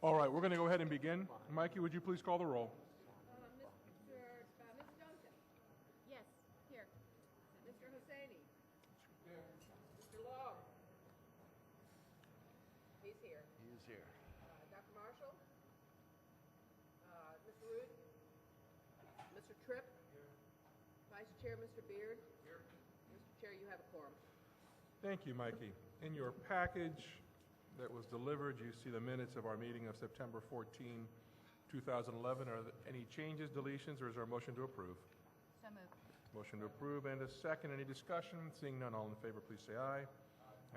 All right, we're going to go ahead and begin. Mikey, would you please call the roll? Ms. Duncan? Yes, here. Mr. Hosseini? Here. Mr. Long? He's here. He is here. Dr. Marshall? Mr. Root? Mr. Tripp? Here. Vice Chair, Mr. Beard? Here. Mr. Chair, you have a quorum. Thank you, Mikey. In your package that was delivered, you see the minutes of our meeting of September 14, 2011. Are there any changes, deletions, or is there a motion to approve? So moved. Motion to approve and a second. Any discussion? Seeing none, all in favor, please say aye.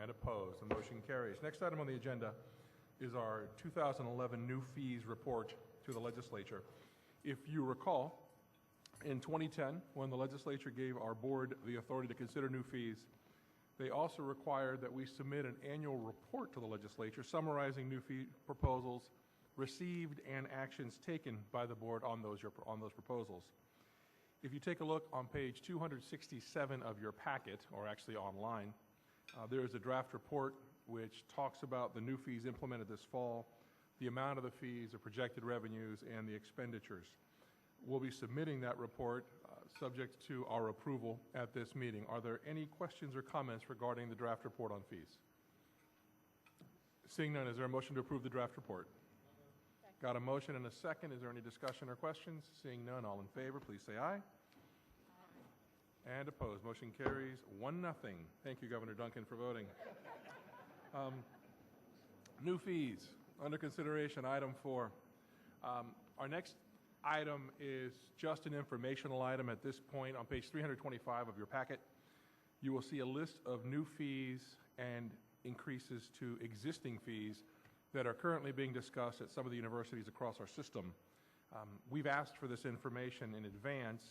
And opposed. The motion carries. Next item on the agenda is our 2011 new fees report to the legislature. If you recall, in 2010, when the legislature gave our board the authority to consider new fees, they also required that we submit an annual report to the legislature summarizing new fee proposals received and actions taken by the board on those proposals. If you take a look on page 267 of your packet, or actually online, there is a draft report which talks about the new fees implemented this fall, the amount of the fees, the projected revenues, and the expenditures. We'll be submitting that report subject to our approval at this meeting. Are there any questions or comments regarding the draft report on fees? Seeing none, is there a motion to approve the draft report? Second. Got a motion and a second. Is there any discussion or questions? Seeing none, all in favor, please say aye. Aye. And opposed. Motion carries 1-0. Thank you, Governor Duncan, for voting. New fees under consideration, item 4. Our next item is just an informational item at this point. On page 325 of your packet, you will see a list of new fees and increases to existing fees that are currently being discussed at some of the universities across our system. We've asked for this information in advance,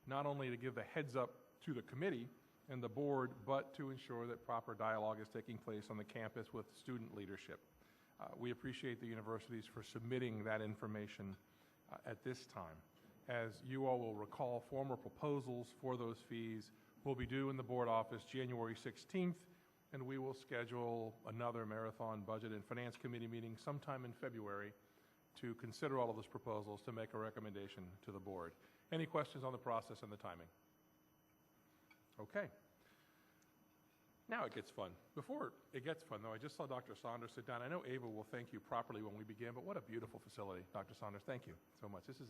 not only to give the heads up to the committee and the board, but to ensure that proper dialogue is taking place on the campus with student leadership. We appreciate the universities for submitting that information at this time. As you all will recall, former proposals for those fees will be due in the board office January 16th, and we will schedule another marathon budget and finance committee meeting sometime in February to consider all of those proposals to make a recommendation to the board. Any questions on the process and the timing? Okay. Now it gets fun. Before it gets fun, though, I just saw Dr. Saunders sit down. I know Ava will thank you properly when we begin, but what a beautiful facility, Dr. Saunders. Thank you so much. This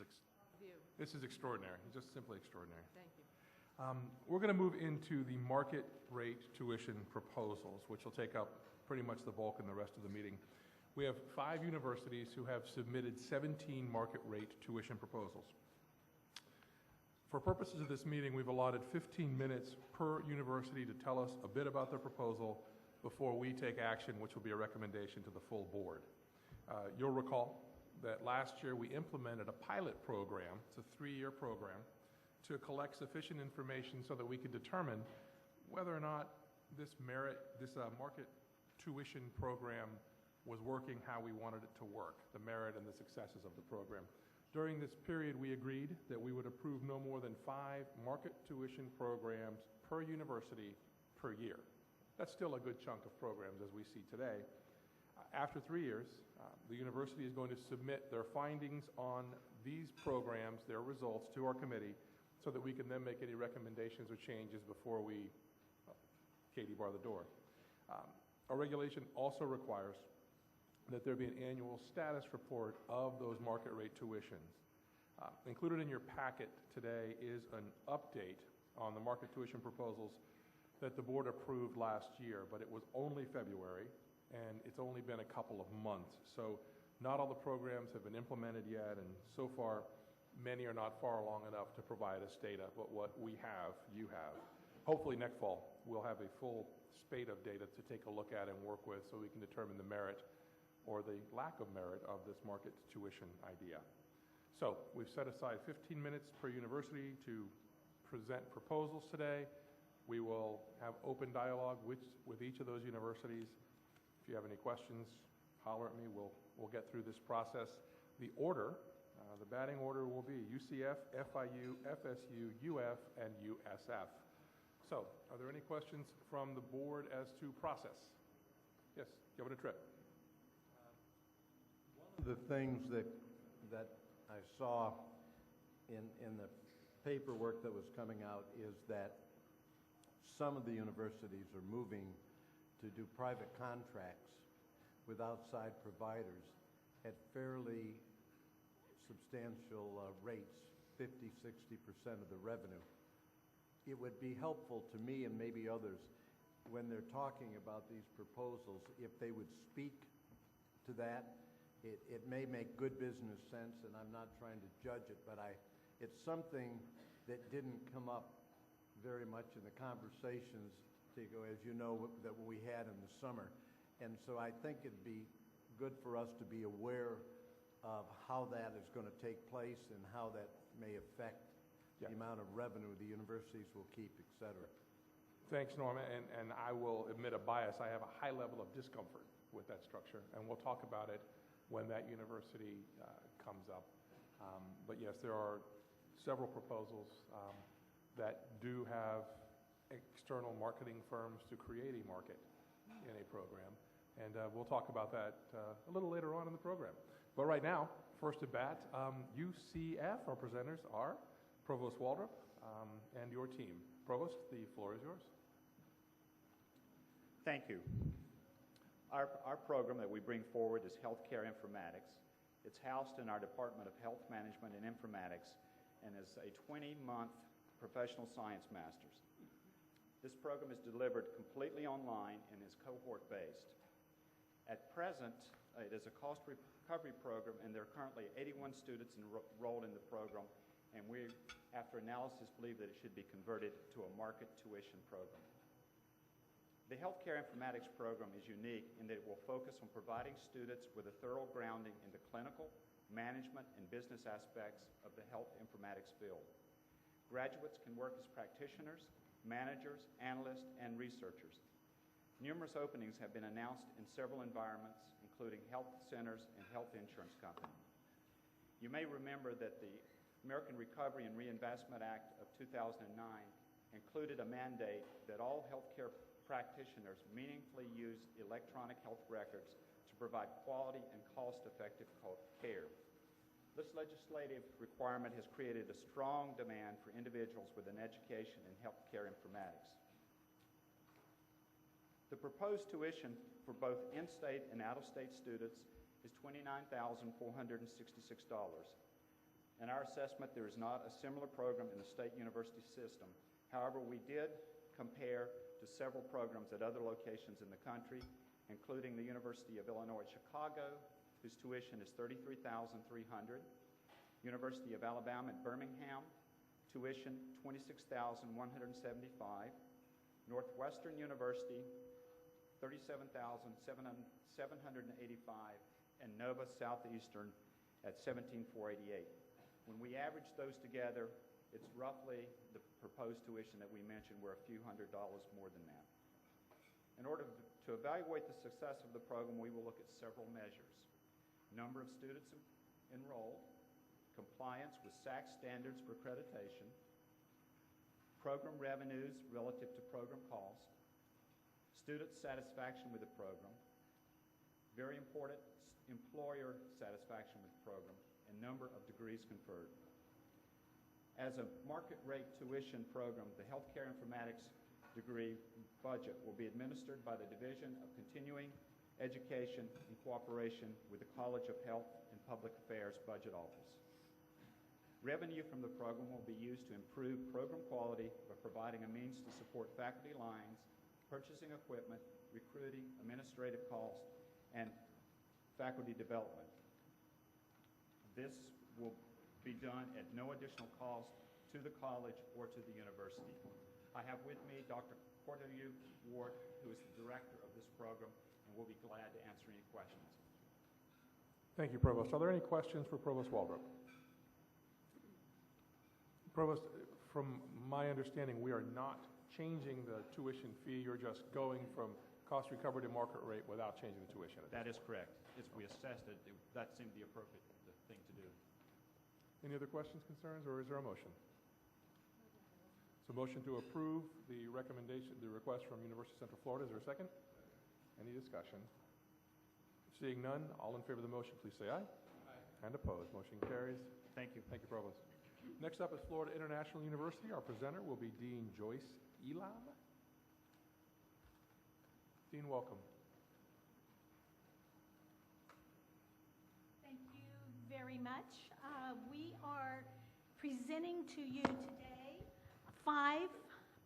is extraordinary. It's just simply extraordinary. Thank you. We're going to move into the market rate tuition proposals, which will take up pretty much the bulk in the rest of the meeting. We have 5 universities who have submitted 17 market rate tuition proposals. For purposes of this meeting, we've allotted 15 minutes per university to tell us a bit about their proposal before we take action, which will be a recommendation to the full board. You'll recall that last year we implemented a pilot program, it's a 3-year program, to collect sufficient information so that we could determine whether or not this market tuition program was working how we wanted it to work, the merit and the successes of the program. During this period, we agreed that we would approve no more than 5 market tuition programs per university per year. That's still a good chunk of programs as we see today. After 3 years, the university is going to submit their findings on these programs, their results, to our committee so that we can then make any recommendations or changes before we, Katie, bar the door. Our regulation also requires that there be an annual status report of those market rate tuitions. Included in your packet today is an update on the market tuition proposals that the board approved last year, but it was only February, and it's only been a couple of months. So not all the programs have been implemented yet, and so far, many are not far along enough to provide us data, but what we have, you have. Hopefully next fall, we'll have a full spate of data to take a look at and work with so we can determine the merit or the lack of merit of this market tuition idea. So we've set aside 15 minutes per university to present proposals today. We will have open dialogue with each of those universities. If you have any questions, holler at me. We'll get through this process. The order, the batting order will be UCF, FIU, FSU, UF, and USF. So are there any questions from the board as to process? Yes, Governor Tripp. One The things that I saw in the paperwork that was coming out is that some of the universities are moving to do private contracts with outside providers at fairly substantial rates, 50, 60% of the revenue. It would be helpful to me and maybe others when they're talking about these proposals, if they would speak to that. It may make good business sense, and I'm not trying to judge it, but it's something that didn't come up very much in the conversations, Tico, as you know, that we had in the summer. And so I think it'd be good for us to be aware of how that is going to take place and how that may affect the amount of revenue the universities will keep, et cetera. Thanks, Norma, and I will admit a bias. I have a high level of discomfort with that structure, and we'll talk about it when that university comes up. But yes, there are several proposals that do have external marketing firms to create a market in a program, and we'll talk about that a little later on in the program. But right now, first at bat, UCF, our presenters are Provost Waldrop and your team. Provost, the floor is yours. Thank you. Our program that we bring forward is Healthcare Informatics. It's housed in our Department of Health Management and Informatics and is a 20-month professional science master's. This program is delivered completely online and is cohort-based. At present, it is a cost recovery program, and there are currently 81 students enrolled in the program, and we, after analysis, believe that it should be converted to a market tuition program. The Healthcare Informatics program is unique in that it will focus on providing students with a thorough grounding in the clinical, management, and business aspects of the health informatics field. Graduates can work as practitioners, managers, analysts, and researchers. Numerous openings have been announced in several environments, including health centers and health insurance companies. You may remember that the American Recovery and Reinvestment Act of 2009 included a mandate that all healthcare practitioners meaningfully use electronic health records to provide quality and cost-effective care. This legislative requirement has created a strong demand for individuals with an education in healthcare informatics. The proposed tuition for both in-state and out-of-state students is $29,466. In our assessment, there is not a similar program in the state university system. However, we did compare to several programs at other locations in the country, including the University of Illinois at Chicago, whose tuition is $33,300, University of Alabama at Birmingham, tuition $26,175, Northwestern University, $37,785, and Nova Southeastern at $17,488. When we average those together, it's roughly the proposed tuition that we mentioned, we're a few $100s more than that. In order to evaluate the success of the program, we will look at several measures: number of students enrolled, compliance with SAC standards for accreditation, program revenues relative to program cost, student satisfaction with the program, very important, employer satisfaction with the program, and number of degrees conferred. As a market rate tuition program, the Healthcare Informatics degree budget will be administered by the Division of Continuing Education in cooperation with the College of Health and Public Affairs Budget Office. Revenue from the program will be used to improve program quality by providing a means to support faculty lines, purchasing equipment, recruiting, administrative costs, and faculty development. This will be done at no additional cost to the college or to the university. I have with me Dr. Cordelia Ward, who is the director of this program, and we'll be glad to answer any questions. Thank you, Provost. Are there any questions for Provost Waldrop? Provost, from my understanding, we are not changing the tuition fee. You're just going from cost recovery to market rate without changing the tuition. That is correct. As we assessed it, that seemed the appropriate thing to do. Any other questions, concerns, or is there a motion? So motion to approve the recommendation, the request from University of Central Florida. Is there a second? Any discussion? Seeing none, all in favor of the motion, please say aye. Aye. And opposed, motion carries. Thank you. Thank you, Provost. Next up is Florida International University. Our presenter will be Dean Joyce Elam. Dean, welcome. Thank you very much. We are presenting to you today 5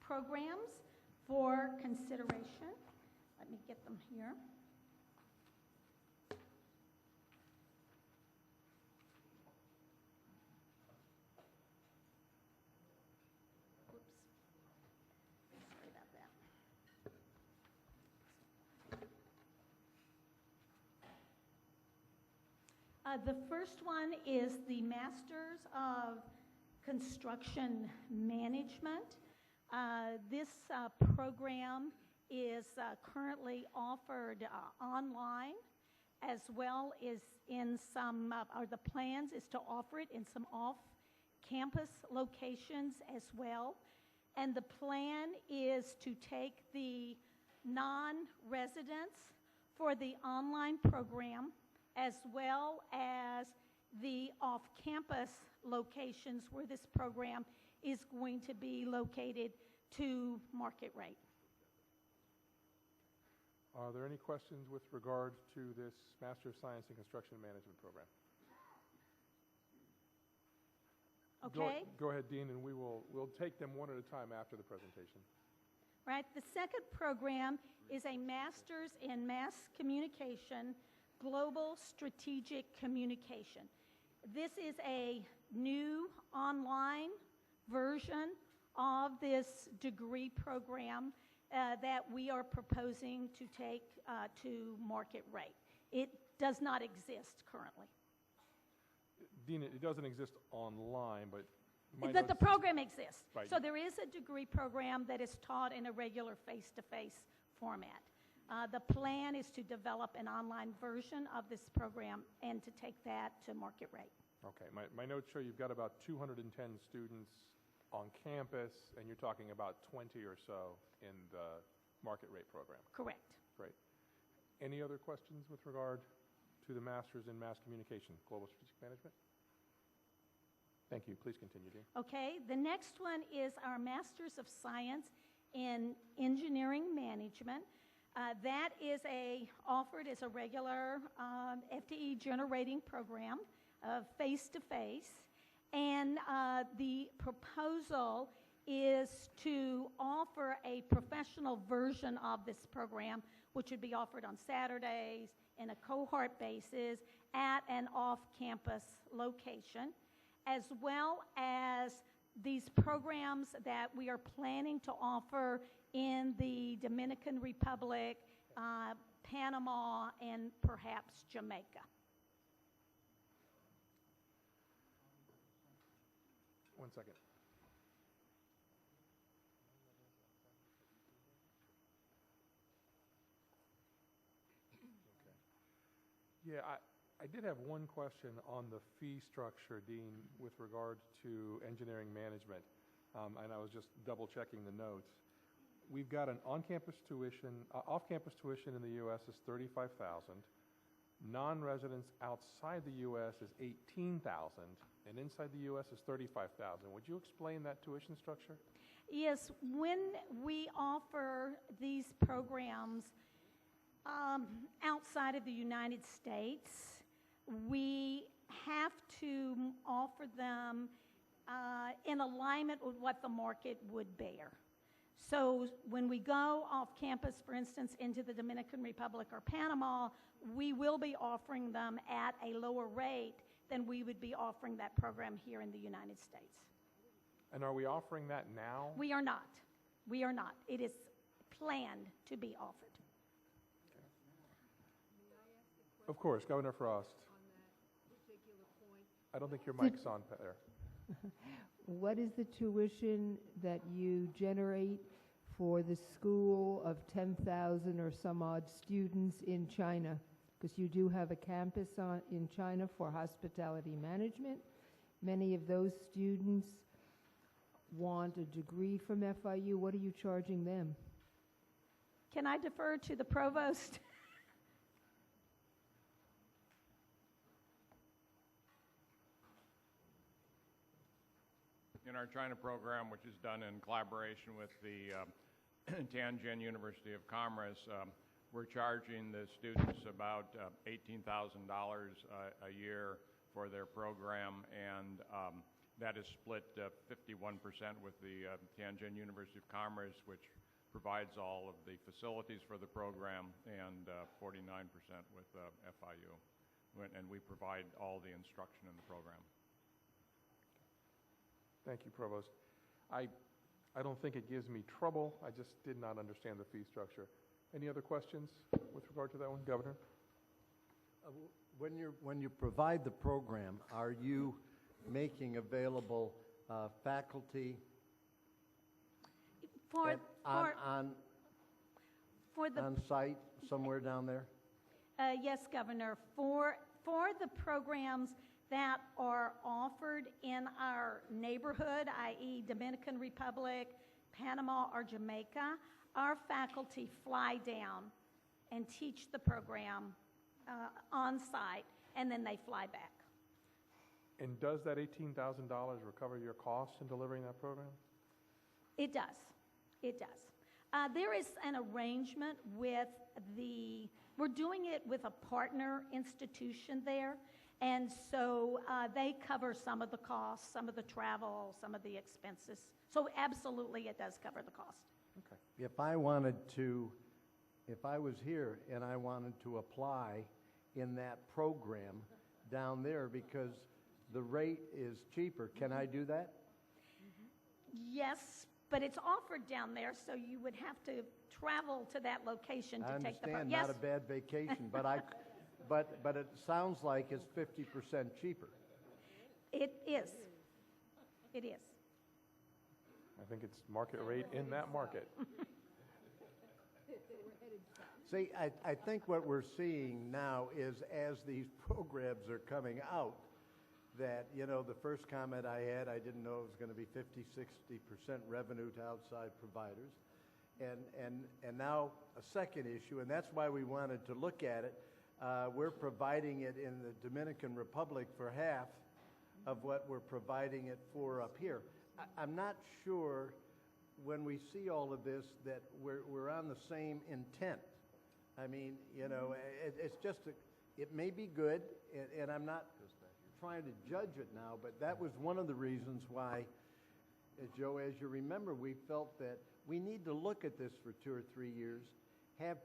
programs for consideration. Let me get them here. Oops. Sorry about that. The first one is the Masters of Construction Management. This program is currently offered online, as well as in some, or the plans is to offer it in some off-campus locations as well. And the plan is to take the non-residents for the online program, as well as the off-campus locations where this program is going to be located to market rate. Are there any questions with regard to this Master of Science in Construction Management program? Okay? Go ahead, Dean, and we'll take them one at a time after the presentation. Right. The second program is a Master's in Mass Communication, Global Strategic Communication. This is a new online version of this degree program that we are proposing to take to market rate. It does not exist currently. Dean, it doesn't exist online, but The program exists. Right. So there is a degree program that is taught in a regular face-to-face format. The plan is to develop an online version of this program and to take that to market rate. Okay, my notes show you've got about 210 students on campus, and you're talking about 20 or so in the market rate program. Correct. Great. Any other questions with regard to the Masters in Mass Communication, Global Strategic Management? Thank you. Please continue, Dean. Okay, the next one is our Masters of Science in Engineering Management. That is offered as a regular FTE generating program of face-to-face. And the proposal is to offer a professional version of this program, which would be offered on Saturdays in a cohort basis at an off-campus location, as well as these programs that we are planning to offer in the Dominican Republic, Panama, and perhaps Jamaica. One second. Okay. Yeah, I did have one question on the fee structure, Dean, with regard to engineering management, and I was just double-checking the notes. We've got an on-campus tuition, off-campus tuition in the U.S. is $35,000. Non-residents outside the U.S. is $18,000, and inside the U.S. is $35,000. Would you explain that tuition structure? Yes, when we offer these programs outside of the United States, we have to offer them in alignment with what the market would bear. So when we go off campus, for instance, into the Dominican Republic or Panama, we will be offering them at a lower rate than we would be offering that program here in the United States. And are we offering that now? We are not. We are not. It is planned to be offered. Of course, Governor Frost. On that particular point? I don't think your mic's on there. What is the tuition that you generate for the school of 10,000 or some odd students in China? Because you do have a campus in China for hospitality management. Many of those students want a degree from FIU. What are you charging them? Can I defer to the provost? In our China program, which is done in collaboration with the Tianjin University of Commerce, we're charging the students about $18,000 a year for their program, and that is split 51% with the Tianjin University of Commerce, which provides all of the facilities for the program, and 49% with FIU. And we provide all the instruction in the program. Thank you, Provost. I don't think it gives me trouble. I just did not understand the fee structure. Any other questions with regard to that one, Governor? When you provide the program, are you making available faculty on site somewhere down there? Yes, Governor. For the programs that are offered in our neighborhood, i.e. Dominican Republic, Panama, or Jamaica, our faculty fly down and teach the program on site, and then they fly back. And does that $18,000 recover your costs in delivering that program? It does. It does. There is an arrangement with we're doing it with a partner institution there, and so they cover some of the costs, some of the travel, some of the expenses. So absolutely, it does cover the cost. Okay. If I was here and I wanted to apply in that program down there because the rate is cheaper, can I do that? Yes, but it's offered down there, so you would have to travel to that location to take the program. I understand, Yes. not a bad vacation, but it sounds like it's 50% cheaper. It is. It is. I think it's market rate in that market. See, I think what we're seeing now is as these programs are coming out, that, the first comment I had, I didn't know it was going to be 50, 60% revenue to outside providers. And now a second issue, and that's why we wanted to look at it. We're providing it in the Dominican Republic for half of what we're providing it for up here. I'm not sure when we see all of this that we're on the same intent. I mean, it's just, it may be good, and I'm not trying to judge it now, but that was one of the reasons why, Joe, as you remember, we felt that we need to look at this for 2 or 3 years, have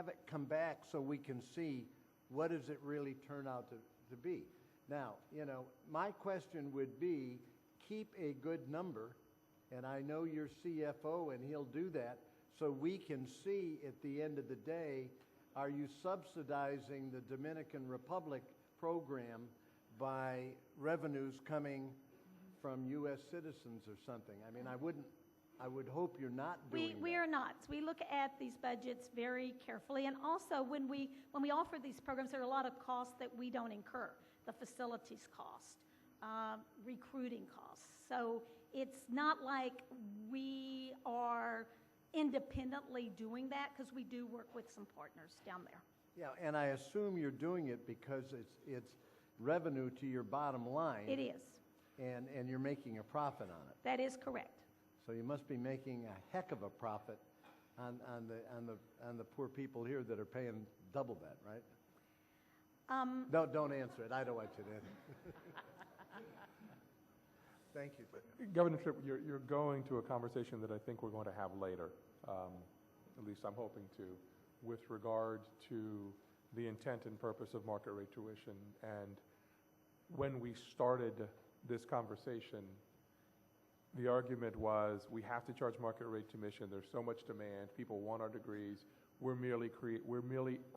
it come back so we can see what does it really turn out to be. Now, my question would be, keep a good number, and I know your CFO, and he'll do that, so we can see at the end of the day, are you subsidizing the Dominican Republic program by revenues coming from U.S. citizens or something? I mean, I would hope you're not doing that. We are not. We look at these budgets very carefully, and also when we offer these programs, there are a lot of costs that we don't incur. The facilities cost, recruiting costs. So it's not like we are independently doing that, because we do work with some partners down there. Yeah, and I assume you're doing it because it's revenue to your bottom line. It is. And you're making a profit on it. That is correct. So you must be making a heck of a profit on the poor people here that are paying double that, right? No, don't answer it. I don't want you to answer it. Thank you. Governor Tripp, you're going to a conversation that I think we're going to have later, at least I'm hoping to, with regard to the intent and purpose of market rate tuition. And when we started this conversation, the argument was we have to charge market rate tuition. There's so much demand. People want our degrees. We're merely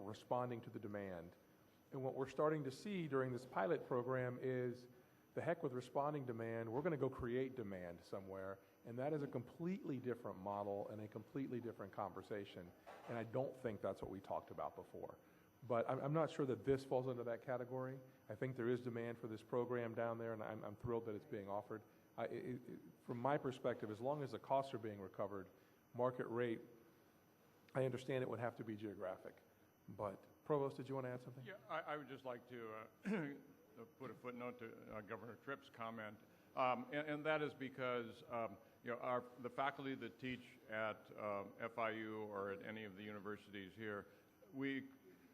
responding to the demand. And what we're starting to see during this pilot program is the heck with responding demand. We're going to go create demand somewhere, and that is a completely different model and a completely different conversation. And I don't think that's what we talked about before. But I'm not sure that this falls into that category. I think there is demand for this program down there, and I'm thrilled that it's being offered. From my perspective, as long as the costs are being recovered, market rate, I understand it would have to be geographic. But Provost, did you want to add something? Yeah, I would just like to put a footnote to Governor Tripp's comment. And that is because the faculty that teach at FIU or at any of the universities here,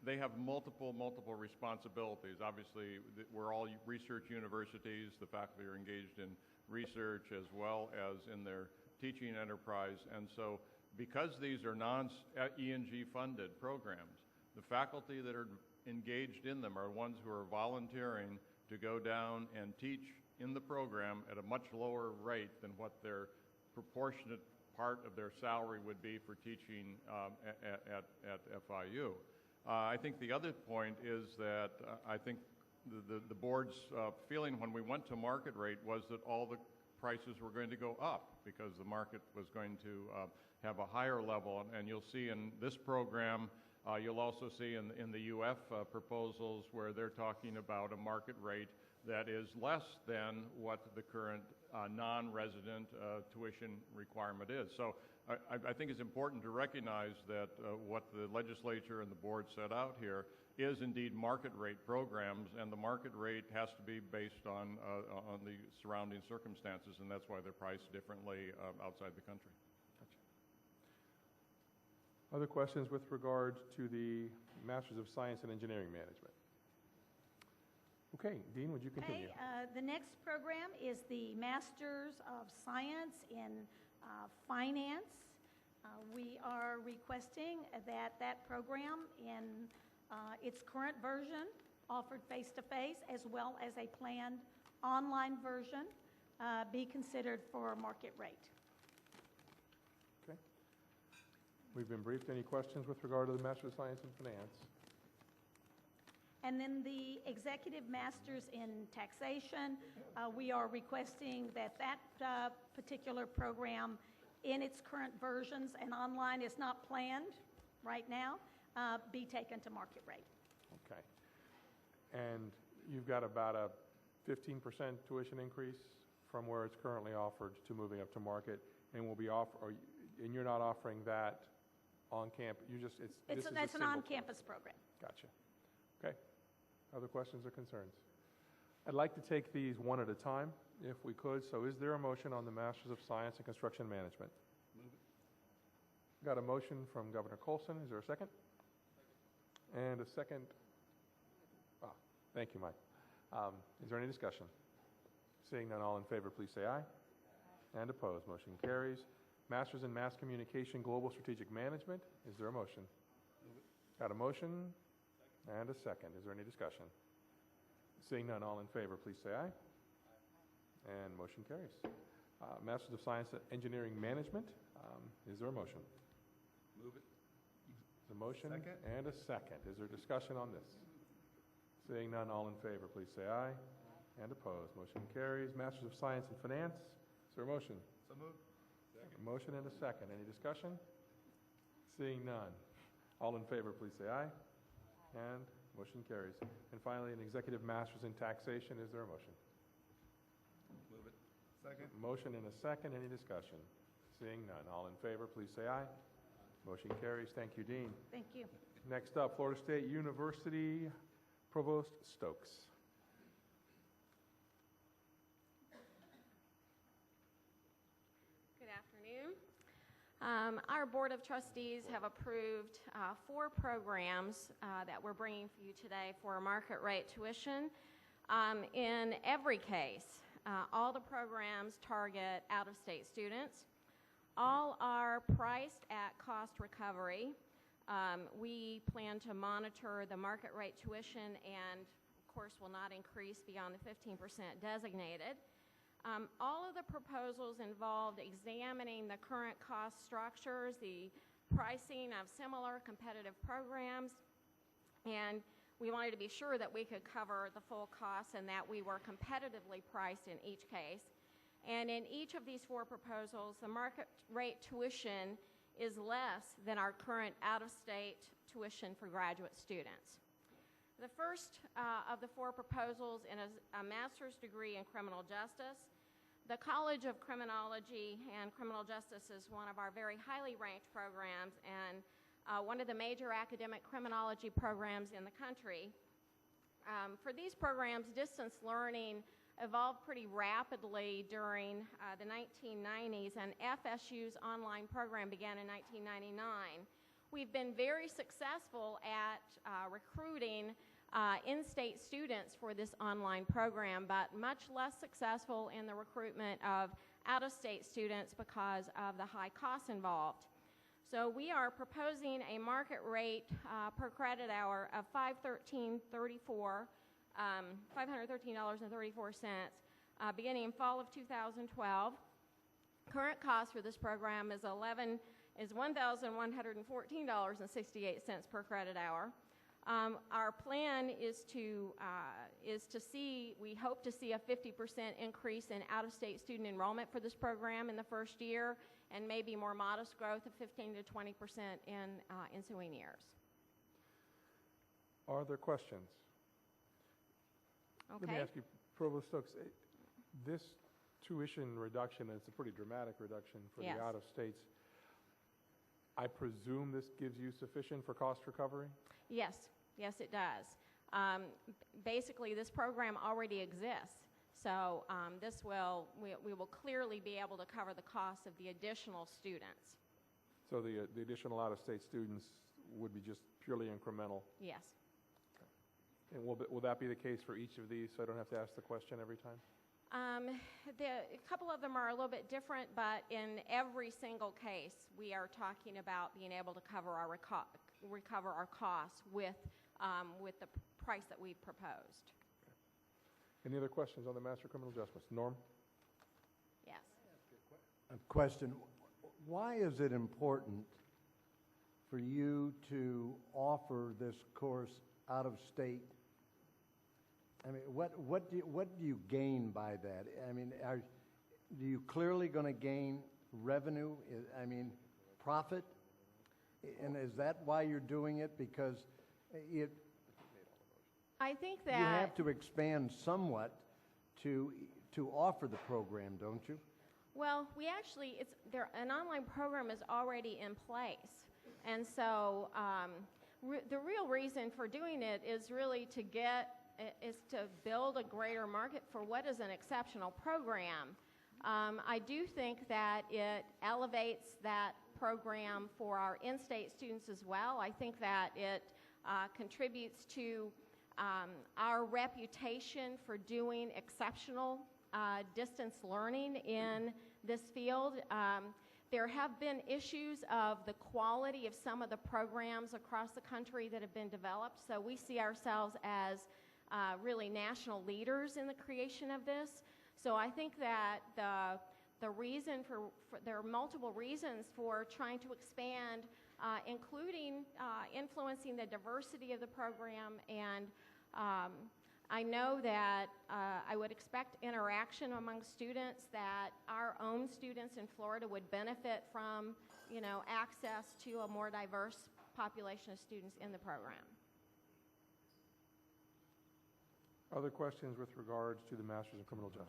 they have multiple responsibilities. Obviously, we're all research universities. The faculty are engaged in research as well as in their teaching enterprise. And so because these are non-E&G funded programs, the faculty that are engaged in them are ones who are volunteering to go down and teach in the program at a much lower rate than what their proportionate part of their salary would be for teaching at FIU. I think the other point is that I think the board's feeling when we went to market rate was that all the prices were going to go up because the market was going to have a higher level. And you'll see in this program, you'll also see in the UF proposals where they're talking about a market rate that is less than what the current non-resident tuition requirement is. So I think it's important to recognize that what the legislature and the board set out here is indeed market rate programs, and the market rate has to be based on the surrounding circumstances, and that's why they're priced differently outside the country. Gotcha. Other questions with regard to the Masters of Science and Engineering Management? Okay, Dean, would you continue? Okay, the next program is the Masters of Science in Finance. We are requesting that program in its current version, offered face-to-face, as well as a planned online version, be considered for market rate. Okay. We've been briefed. Any questions with regard to the Master of Science in Finance? And then the Executive Masters in Taxation, we are requesting that particular program in its current versions and online is not planned right now, be taken to market rate. Okay. And you've got about a 15% tuition increase from where it's currently offered to moving up to market, and and you're not offering that on campus. That's an on-campus program. Gotcha. Okay. Other questions or concerns? I'd like to take these one at a time, if we could. So is there a motion on the Masters of Science in Construction Management? Move it. Got a motion from Governor Colson. Is there a second? And a second. Thank you, Mike. Is there any discussion? Seeing none, all in favor, please say aye. And opposed, motion carries. Masters in Mass Communication Global Strategic Management. Is there a motion? Move it. Got a motion and a second. Is there any discussion? Seeing none, all in favor, please say aye. And motion carries. Masters of Science Engineering Management. Is there a motion? Move it. A motion second. And a second. Is there discussion on this? Seeing none, all in favor, please say aye. And opposed, motion carries. Masters of Science in Finance. Is there a motion? So moved. Second. A motion and a second. Any discussion? Seeing none, all in favor, please say aye. And motion carries. And finally, an Executive Masters in Taxation. Is there a motion? Move it. Second. Motion and a second. Any discussion? Seeing none. All in favor, please say aye. Motion carries. Thank you, Dean. Thank you. Next up, Florida State University Provost Stokes. Good afternoon. Our Board of Trustees have approved 4 programs that we're bringing for you today for market rate tuition. In every case, all the programs target out-of-state students. All are priced at cost recovery. We plan to monitor the market rate tuition and, of course, will not increase beyond the 15% designated. All of the proposals involved examining the current cost structures, the pricing of similar competitive programs, and we wanted to be sure that we could cover the full costs and that we were competitively priced in each case. And in each of these 4 proposals, the market rate tuition is less than our current out-of-state tuition for graduate students. The first of the 4 proposals is a master's degree in criminal justice. The College of Criminology and Criminal Justice is one of our very highly ranked programs and one of the major academic criminology programs in the country. For these programs, distance learning evolved pretty rapidly during the 1990s, and FSU's online program began in 1999. We've been very successful at recruiting in-state students for this online program, but much less successful in the recruitment of out-of-state students because of the high costs involved. So we are proposing a market rate per credit hour of $513.34, beginning in fall of 2012. Current cost for this program is $1,114.68 per credit hour. Our plan is to see, we hope to see a 50% increase in out-of-state student enrollment for this program in the first year, and maybe more modest growth of 15 to 20% in ensuing years. Are there questions? Okay. Let me ask you, Provost Stokes, this tuition reduction, and it's a pretty dramatic reduction for Yes. the out-of-states, I presume this gives you sufficient for cost recovery? Yes, yes it does. Basically, this program already exists, so we will clearly be able to cover the cost of the additional students. So the additional out-of-state students would be just purely incremental? Yes. And will that be the case for each of these, so I don't have to ask the question every time? A couple of them are a little bit different, but in every single case, we are talking about being able to cover our recover our costs with the price that we've proposed. Any other questions on the Master Criminal Justice? Norm? Yes. A question. Why is it important for you to offer this course out of state? I mean, what do you gain by that? I mean, are you clearly going to gain revenue? I mean, profit? And is that why you're doing it? Because I think that you have to expand somewhat to offer the program, don't you? Well, we actually, an online program is already in place. And so the real reason for doing it is really to build a greater market for what is an exceptional program. I do think that it elevates that program for our in-state students as well. I think that it contributes to our reputation for doing exceptional distance learning in this field. There have been issues of the quality of some of the programs across the country that have been developed, so we see ourselves as really national leaders in the creation of this. So I think that the reason there are multiple reasons for trying to expand, including influencing the diversity of the program, and I know that I would expect interaction among students, that our own students in Florida would benefit from, access to a more diverse population of students in the program. Other questions with regards to the Masters in Criminal Justice?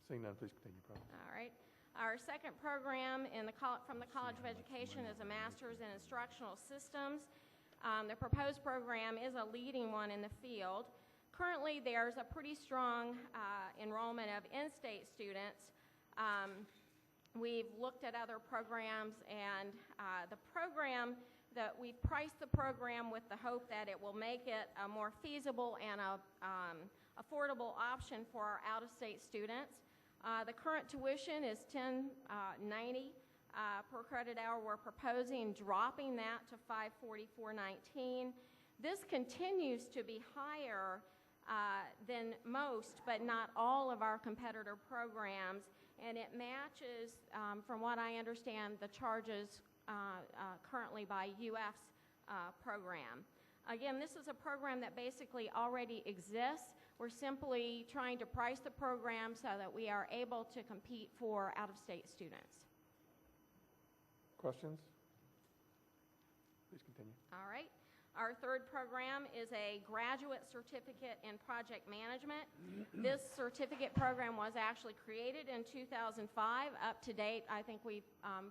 Seeing none, please continue, Provost. All right. Our second program from the College of Education is a Master's in Instructional Systems. The proposed program is a leading one in the field. Currently, there's a pretty strong enrollment of in-state students. We've looked at other programs, and we've priced the program with the hope that it will make it a more feasible and affordable option for our out-of-state students. The current tuition is $10.90 per credit hour. We're proposing dropping that to $544.19. This continues to be higher than most, but not all of our competitor programs, and it matches, from what I understand, the charges currently by UF's program. Again, this is a program that basically already exists. We're simply trying to price the program so that we are able to compete for out-of-state students. Questions? Please continue. All right. Our third program is a graduate certificate in project management. This certificate program was actually created in 2005. Up to date, I think we've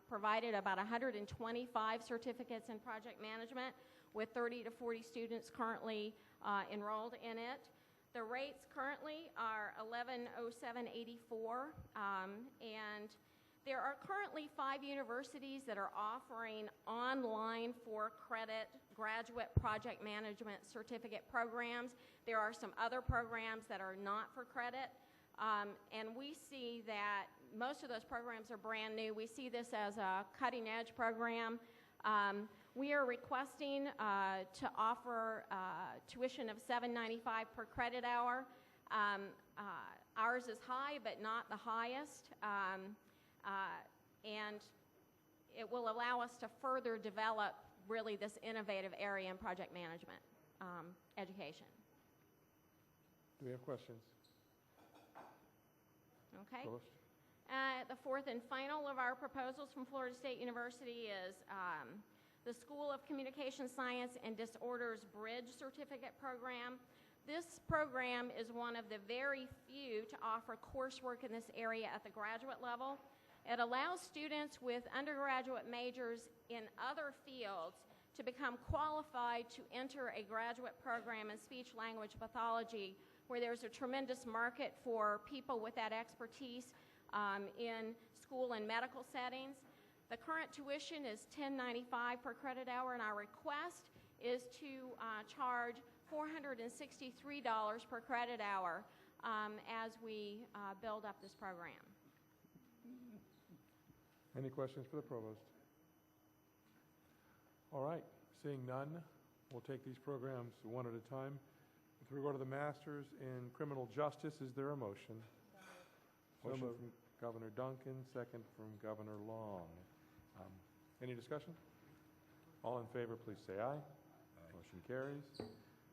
provided about 125 certificates in project management, with 30 to 40 students currently enrolled in it. The rates currently are $1107.84, and there are currently 5 universities that are offering online for-credit graduate project management certificate programs. There are some other programs that are not for credit, and we see that most of those programs are brand new. We see this as a cutting-edge program. We are requesting to offer tuition of $7.95 per credit hour. Ours is high, but not the highest. And it will allow us to further develop really this innovative area in project management education. Do we have questions? Okay. Provost? The fourth and final of our proposals from Florida State University is the School of Communication Science and Disorders Bridge Certificate Program. This program is one of the very few to offer coursework in this area at the graduate level. It allows students with undergraduate majors in other fields to become qualified to enter a graduate program in speech-language pathology, where there's a tremendous market for people with that expertise in school and medical settings. The current tuition is $10.95 per credit hour, and our request is to charge $463 per credit hour as we build up this program. Any questions for the provost? All right, seeing none, we'll take these programs one at a time. With regard to the Masters in Criminal Justice, is there a motion? Motion from Governor Duncan, second from Governor Long. Any discussion? All in favor, please say aye. Motion carries.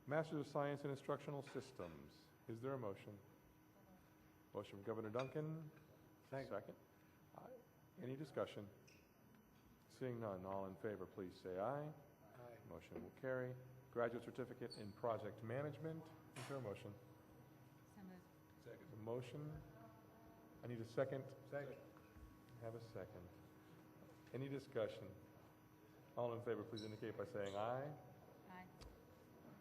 Masters of Science in Instructional Systems, is there a motion? Motion from Governor Duncan, second. Any discussion? Seeing none, all in favor, please say aye. Aye. Motion will carry. Graduate Certificate in Project Management, is there a motion? So moved. Second. A motion. I need a second. Second. Have a second. Any discussion? All in favor, please indicate by saying aye. Aye.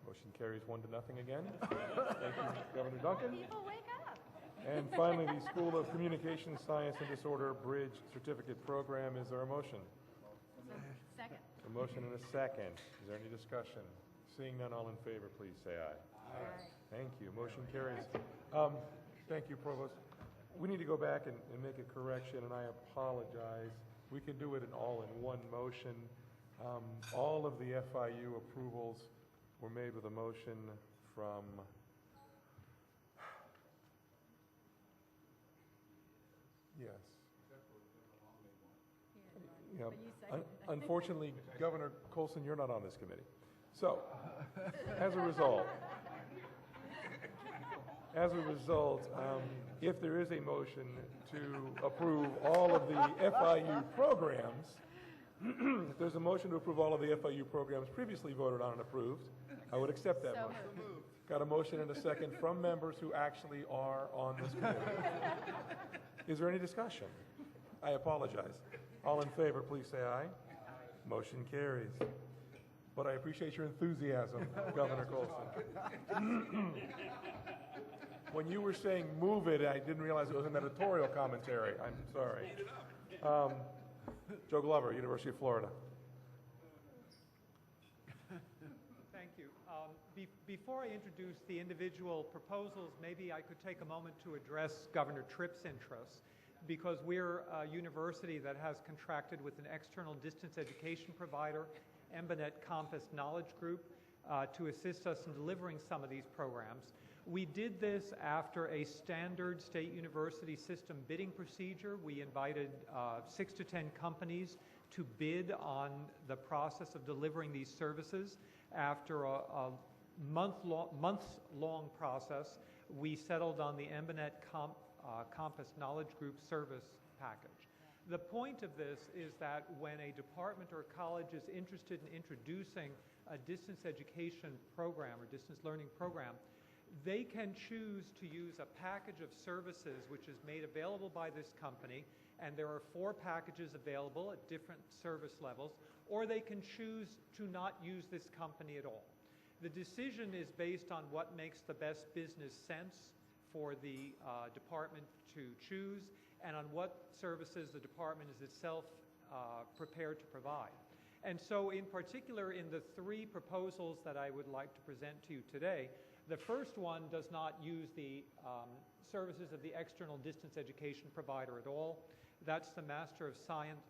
Motion carries 1-0 again. Thank you, Governor Duncan. People wake up. And finally, the School of Communication Science and Disorder Bridge Certificate Program. Is there a motion? Second. A motion and a second. Is there any discussion? Seeing none, all in favor, please say aye. Aye. Thank you. Motion carries. Thank you, Provost. We need to go back and make a correction, and I apologize. We can do it all in one motion. All of the FIU approvals were made with a motion from yes. Yeah. But you seconded. Unfortunately, Governor Colson, you're not on this committee. So, as a result, if there is a motion to approve all of the FIU programs, if there's a motion to approve all of the FIU programs previously voted on and approved, I would accept that So motion. moved. Got a motion and a second from members who actually are on this committee. Is there any discussion? I apologize. All in favor, please say aye. Motion carries. But I appreciate your enthusiasm, Governor Colson. When you were saying move it, I didn't realize it was an editorial commentary. I'm sorry. Joe Glover, University of Florida. Thank you. Before I introduce the individual proposals, maybe I could take a moment to address Governor Tripp's interests, because we're a university that has contracted with an external distance education provider, Embanet Compass Knowledge Group, to assist us in delivering some of these programs. We did this after a standard state university system bidding procedure. We invited 6 to 10 companies to bid on the process of delivering these services. After a months-long process, we settled on the Embanet Compass Knowledge Group service package. The point of this is that when a department or college is interested in introducing a distance education program or distance learning program, they can choose to use a package of services which is made available by this company, and there are 4 packages available at different service levels, or they can choose to not use this company at all. The decision is based on what makes the best business sense for the department to choose and on what services the department is itself prepared to provide. And so in particular, in the three proposals that I would like to present to you today, the first one does not use the services of the external distance education provider at all. That's the Master of Science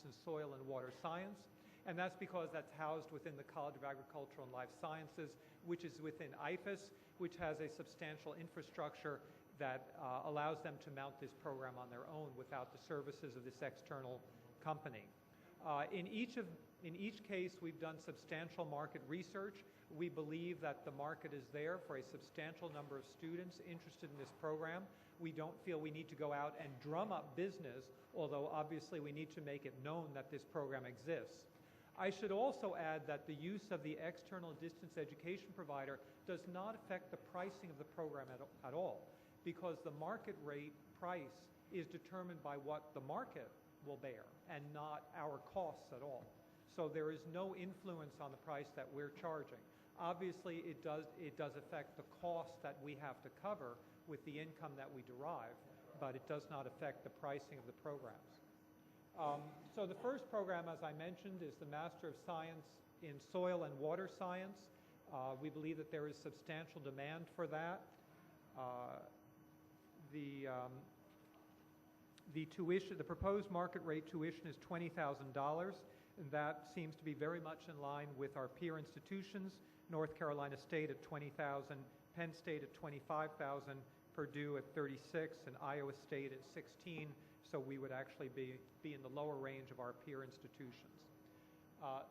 in Soil and Water Science, and that's because that's housed within the College of Agricultural and Life Sciences, which is within IFAS, which has a substantial infrastructure that allows them to mount this program on their own without the services of this external company. In each case, we've done substantial market research. We believe that the market is there for a substantial number of students interested in this program. We don't feel we need to go out and drum up business, although obviously we need to make it known that this program exists. I should also add that the use of the external distance education provider does not affect the pricing of the program at all, because the market rate price is determined by what the market will bear and not our costs at all. So there is no influence on the price that we're charging. Obviously, it does affect the cost that we have to cover with the income that we derive, but it does not affect the pricing of the programs. So the first program, as I mentioned, is the Master of Science in Soil and Water Science. We believe that there is substantial demand for that. The tuition, the proposed market rate tuition is $20,000, and that seems to be very much in line with our peer institutions. North Carolina State at $20,000, Penn State at $25,000, Purdue at $36,000, and Iowa State at $16,000. So we would actually be in the lower range of our peer institutions.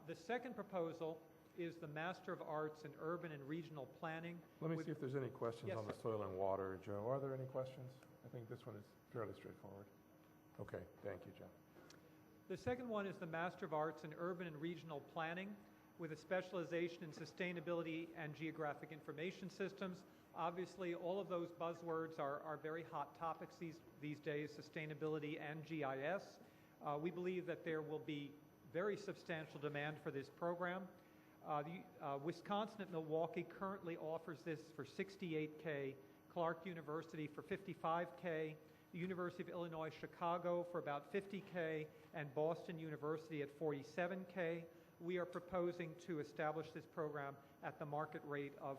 The second proposal is the Master of Arts in Urban and Regional Planning. Let me see if there's any questions Yes, on the soil and water, Joe. Are there any questions? I think this one is fairly straightforward. Okay, thank you, Joe. The second one is the Master of Arts in Urban and Regional Planning with a specialization in sustainability and geographic information systems. Obviously, all of those buzzwords are very hot topics these days, sustainability and GIS. We believe that there will be very substantial demand for this program. Wisconsin at Milwaukee currently offers this for $68K, Clark University for $55K, the University of Illinois Chicago for about $50K, and Boston University at $47K. We are proposing to establish this program at the market rate of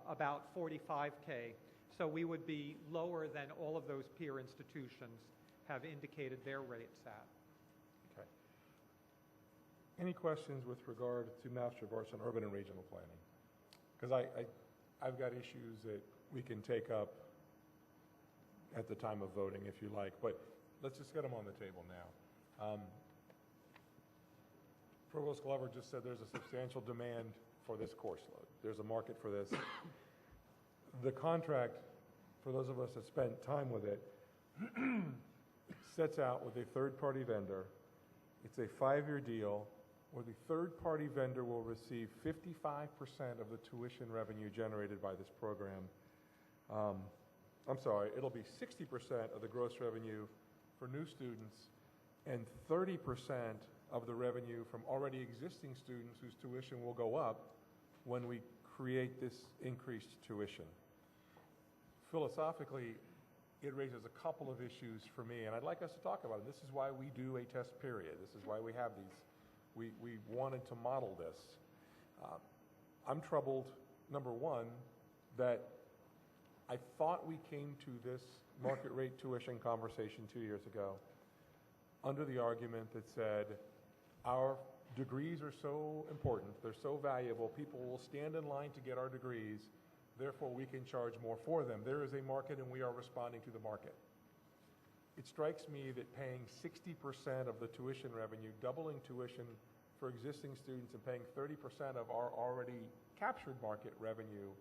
about $45K. So we would be lower than all of those peer institutions have indicated their rates at. Okay. Any questions with regard to Master of Arts in Urban and Regional Planning? Because I've got issues that we can take up at the time of voting, if you like, but let's just get them on the table now. Provost Glover just said there's a substantial demand for this course load. There's a market for this. The contract, for those of us that spent time with it, sets out with a third-party vendor. It's a 5-year deal where the third-party vendor will receive 55% of the tuition revenue generated by this program. I'm sorry, it'll be 60% of the gross revenue for new students and 30% of the revenue from already existing students whose tuition will go up when we create this increased tuition. Philosophically, it raises a couple of issues for me, and I'd like us to talk about it. This is why we do a test period. This is why we have these. We wanted to model this. I'm troubled, number one, that I thought we came to this market rate tuition conversation 2 years ago under the argument that said our degrees are so important, they're so valuable, people will stand in line to get our degrees, therefore we can charge more for them. There is a market and we are responding to the market. It strikes me that paying 60% of the tuition revenue, doubling tuition for existing students and paying 30% of our already captured market revenue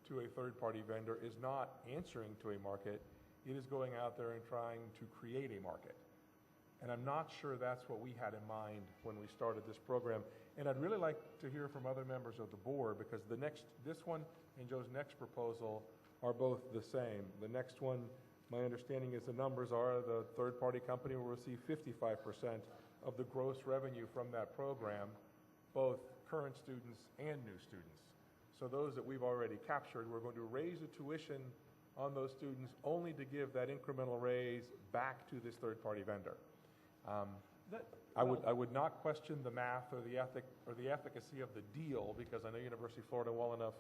to a third-party vendor is not answering to a market. It is going out there and trying to create a market. And I'm not sure that's what we had in mind when we started this program. And I'd really like to hear from other members of the board, because this one and Joe's next proposal are both the same. The next one, my understanding is the numbers are the third-party company will receive 55% of the gross revenue from that program. Both current students and new students. So those that we've already captured, we're going to raise the tuition on those students only to give that incremental raise back to this third-party vendor. I would not question the math or the efficacy of the deal, because I know University of Florida well enough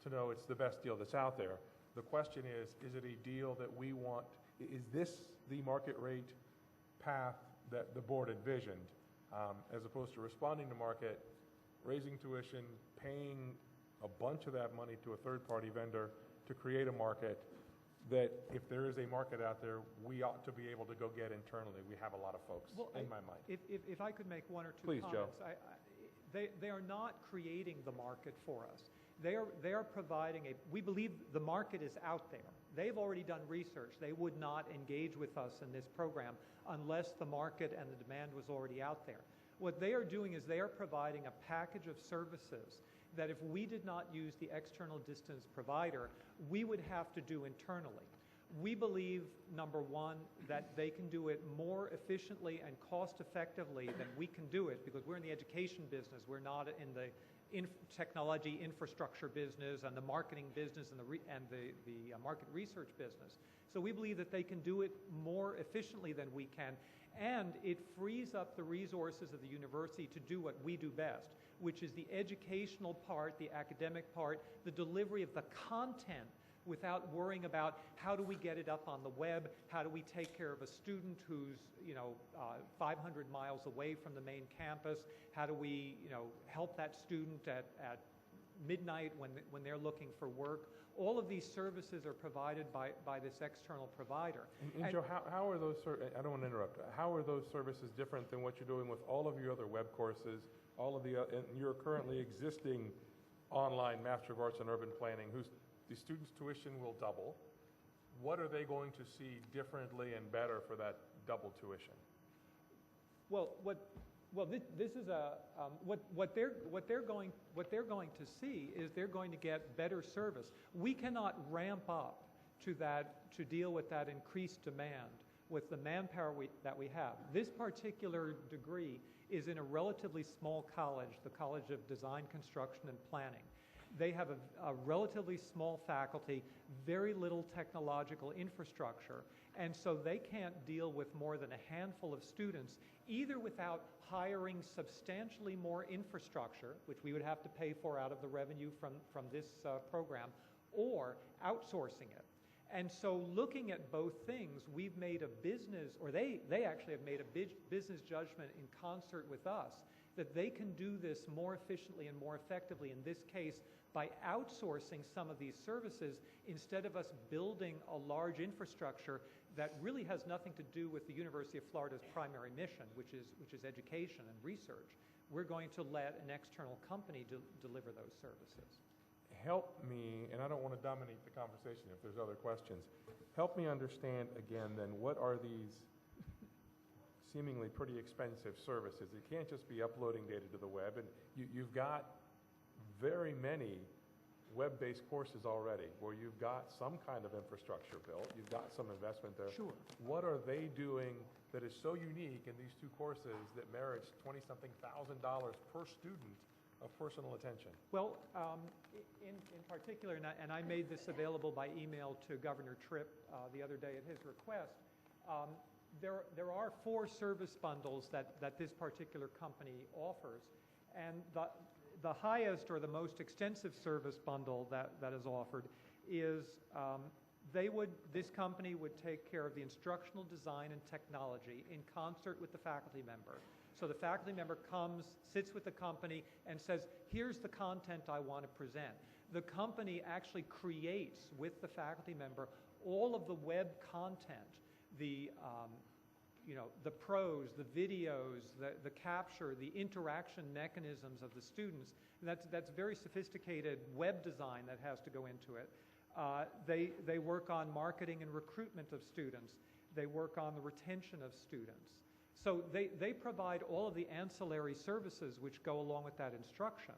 to know it's the best deal that's out there. The question is it a deal that we want? Is this the market rate path that the board envisioned, as opposed to responding to market, raising tuition, paying a bunch of that money to a third-party vendor to create a market that, if there is a market out there, we ought to be able to go get internally? We have a lot of folks in my mind. If I could make one or two Please, comments. Joe. They are not creating the market for us. They are providing we believe the market is out there. They've already done research. They would not engage with us in this program unless the market and the demand was already out there. What they are doing is they are providing a package of services that if we did not use the external distance provider, we would have to do internally. We believe, number one, that they can do it more efficiently and cost effectively than we can do it, because we're in the education business. We're not in the technology infrastructure business and the marketing business and the market research business. So we believe that they can do it more efficiently than we can, and it frees up the resources of the university to do what we do best, which is the educational part, the academic part, the delivery of the content, without worrying about how do we get it up on the web, how do we take care of a student who's 500 miles away from the main campus, how do we help that student at midnight when they're looking for work. All of these services are provided by this external provider. And Joe, how are those, I don't want to interrupt, how are those services different than what you're doing with all of your other web courses, all of and your currently existing online Master of Arts in Urban Planning, the students' tuition will double? What are they going to see differently and better for that double tuition? This is what they're going to see is they're going to get better service. We cannot ramp up to deal with that increased demand with the manpower that we have. This particular degree is in a relatively small college, the College of Design, Construction, and Planning. They have a relatively small faculty, very little technological infrastructure, and so they can't deal with more than a handful of students, either without hiring substantially more infrastructure, which we would have to pay for out of the revenue from this program, or outsourcing it. And so looking at both things, we've made a business, or they actually have made a business judgment in concert with us, that they can do this more efficiently and more effectively, in this case, by outsourcing some of these services instead of us building a large infrastructure that really has nothing to do with the University of Florida's primary mission, which is education and research. We're going to let an external company deliver those services. Help me, and I don't want to dominate the conversation if there's other questions, help me understand again then, what are these seemingly pretty expensive services? It can't just be uploading data to the web, and you've got very many web-based courses already where you've got some kind of infrastructure built, you've got some investment there. Sure. What are they doing that is so unique in these two courses that merits $20-something thousand per student of personal attention? Well, in particular, and I made this available by email to Governor Tripp the other day at his request, there are 4 service bundles that this particular company offers, and the highest or the most extensive service bundle that is offered is this company would take care of the instructional design and technology in concert with the faculty member. So the faculty member comes, sits with the company, and says, here's the content I want to present. The company actually creates, with the faculty member, all of the web content, the prose, the videos, the capture, the interaction mechanisms of the students. That's very sophisticated web design that has to go into it. They work on marketing and recruitment of students. They work on the retention of students. So they provide all of the ancillary services which go along with that instruction.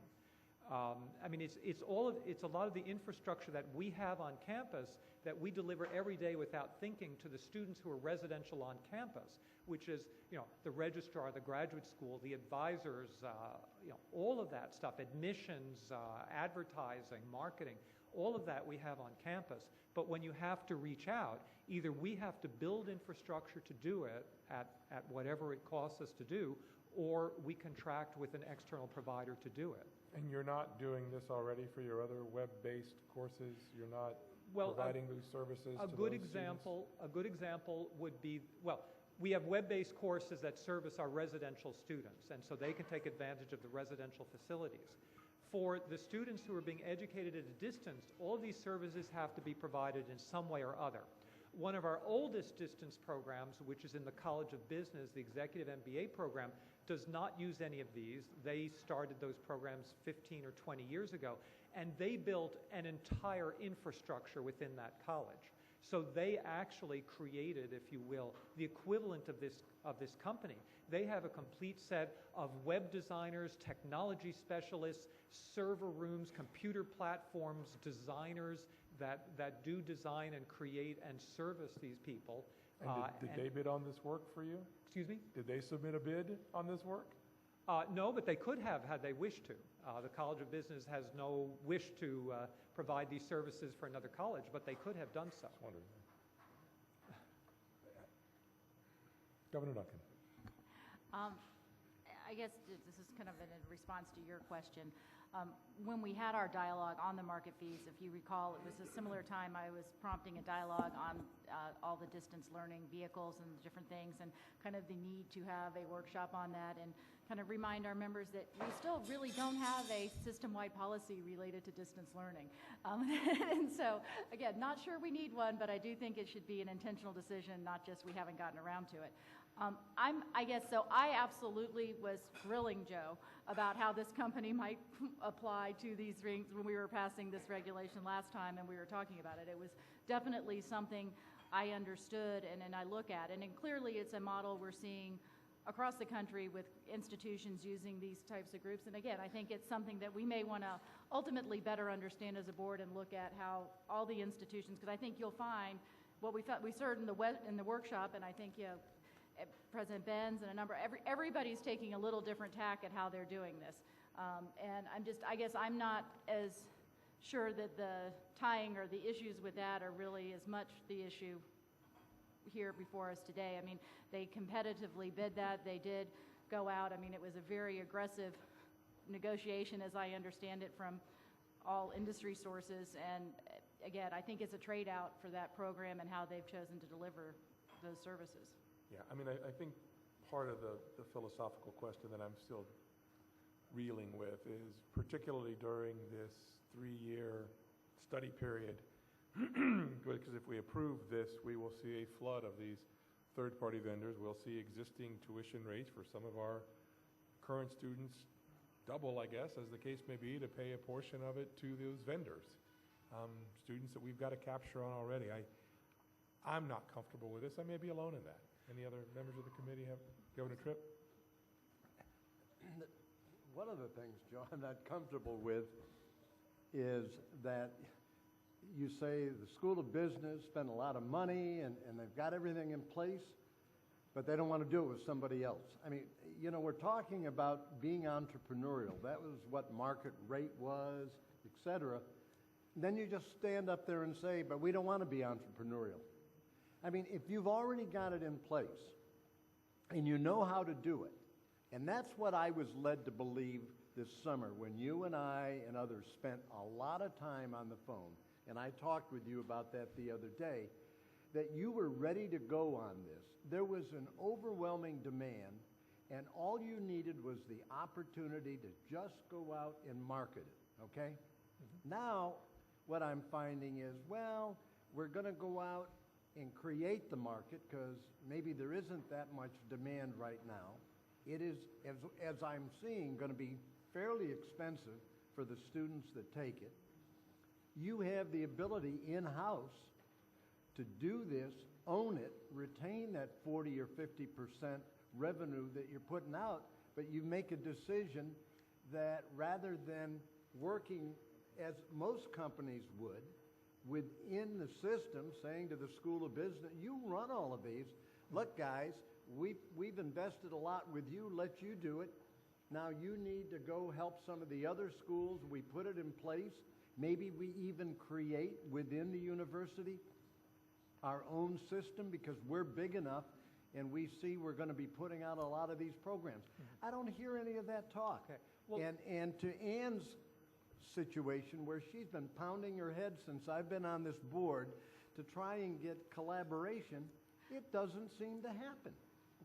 I mean, it's a lot of the infrastructure that we have on campus that we deliver every day without thinking to the students who are residential on campus, which is, the registrar, the graduate school, the advisors, all of that stuff, admissions, advertising, marketing, all of that we have on campus. But when you have to reach out, either we have to build infrastructure to do it at whatever it costs us to do, or we contract with an external provider to do it. And you're not doing this already for your other web-based courses? You're not providing those services to those students? A good example would be, we have web-based courses that service our residential students, and so they can take advantage of the residential facilities. For the students who are being educated at a distance, all of these services have to be provided in some way or other. One of our oldest distance programs, which is in the College of Business, the Executive MBA program, does not use any of these. They started those programs 15 or 20 years ago, and they built an entire infrastructure within that college. So they actually created, if you will, the equivalent of this company. They have a complete set of web designers, technology specialists, server rooms, computer platforms, designers that do design and create and service these people. And did they bid on this work for you? Excuse me? Did they submit a bid on this work? No, but they could have had they wished to. The College of Business has no wish to provide these services for another college, but they could have done so. Governor Duncan. I guess this is kind of in response to your question. When we had our dialogue on the market fees, if you recall, it was a similar time I was prompting a dialogue on all the distance learning vehicles and different things, and kind of the need to have a workshop on that, and kind of remind our members that we still really don't have a system-wide policy related to distance learning. And so, again, not sure we need one, but I do think it should be an intentional decision, not just we haven't gotten around to it. I absolutely was grilling Joe about how this company might apply to these things when we were passing this regulation last time and we were talking about it. It was definitely something I understood and I look at. And clearly it's a model we're seeing across the country with institutions using these types of groups. And again, I think it's something that we may want to ultimately better understand as a board and look at how all the institutions, because I think you'll find what we heard in the workshop, and I think President Benz and everybody's taking a little different tack at how they're doing this. And I guess I'm not as sure that the tying or the issues with that are really as much the issue here before us today. I mean, they competitively bid that. They did go out. I mean, it was a very aggressive negotiation, as I understand it, from all industry sources. And again, I think it's a trade-out for that program and how they've chosen to deliver those services. Yeah, I mean, I think part of the philosophical question that I'm still reeling with is, particularly during this 3-year study period, because if we approve this, we will see a flood of these third-party vendors. We'll see existing tuition rates for some of our current students double, I guess, as the case may be, to pay a portion of it to those vendors. Students that we've got to capture on already. I'm not comfortable with this. I may be alone in that. Any other members of the committee have Governor Tripp? One of the things, Joe, I'm not comfortable with is that you say the School of Business spent a lot of money and they've got everything in place, but they don't want to do it with somebody else. I mean, we're talking about being entrepreneurial. That was what market rate was, et cetera. Then you just stand up there and say, but we don't want to be entrepreneurial. I mean, if you've already got it in place and you know how to do it, and that's what I was led to believe this summer when you and I and others spent a lot of time on the phone, and I talked with you about that the other day, that you were ready to go on this. There was an overwhelming demand, and all you needed was the opportunity to just go out and market it, okay? Mm-hmm. Now, what I'm finding is, well, we're going to go out and create the market because maybe there isn't that much demand right now. It is, as I'm seeing, going to be fairly expensive for the students that take it. You have the ability in-house to do this, own it, retain that 40 or 50% revenue that you're putting out, but you make a decision that rather than working as most companies would within the system, saying to the School of Business, you run all of these. Look, guys, we've invested a lot with you. Let you do it. Now you need to go help some of the other schools. We put it in place. Maybe we even create within the university our own system because we're big enough and we see we're going to be putting out a lot of these programs. I don't hear any of that talk. Okay. Well, and to Ann's situation where she's been pounding her head since I've been on this board to try and get collaboration, it doesn't seem to happen.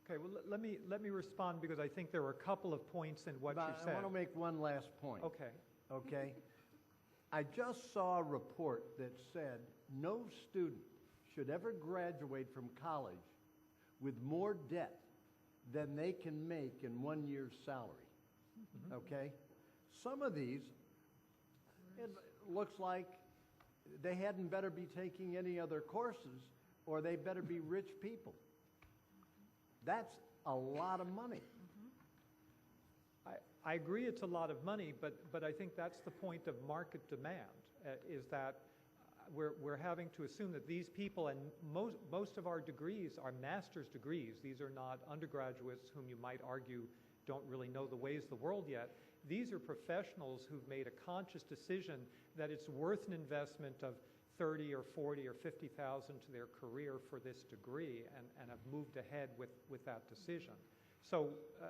okay, well, let me respond because I think there were a couple of points in what you said. I want to make one last point. Okay. Okay? I just saw a report that said no student should ever graduate from college with more debt than they can make in 1 year's salary. Okay? Some of these, it looks like they hadn't better be taking any other courses or they better be rich people. That's a lot of money. I agree it's a lot of money, but I think that's the point of market demand, is that we're having to assume that these people, and most of our degrees are master's degrees. These are not undergraduates whom you might argue don't really know the ways of the world yet. These are professionals who've made a conscious decision that it's worth an investment of $30,000 or $40,000 or $50,000 to their career for this degree, and have moved ahead with that decision. So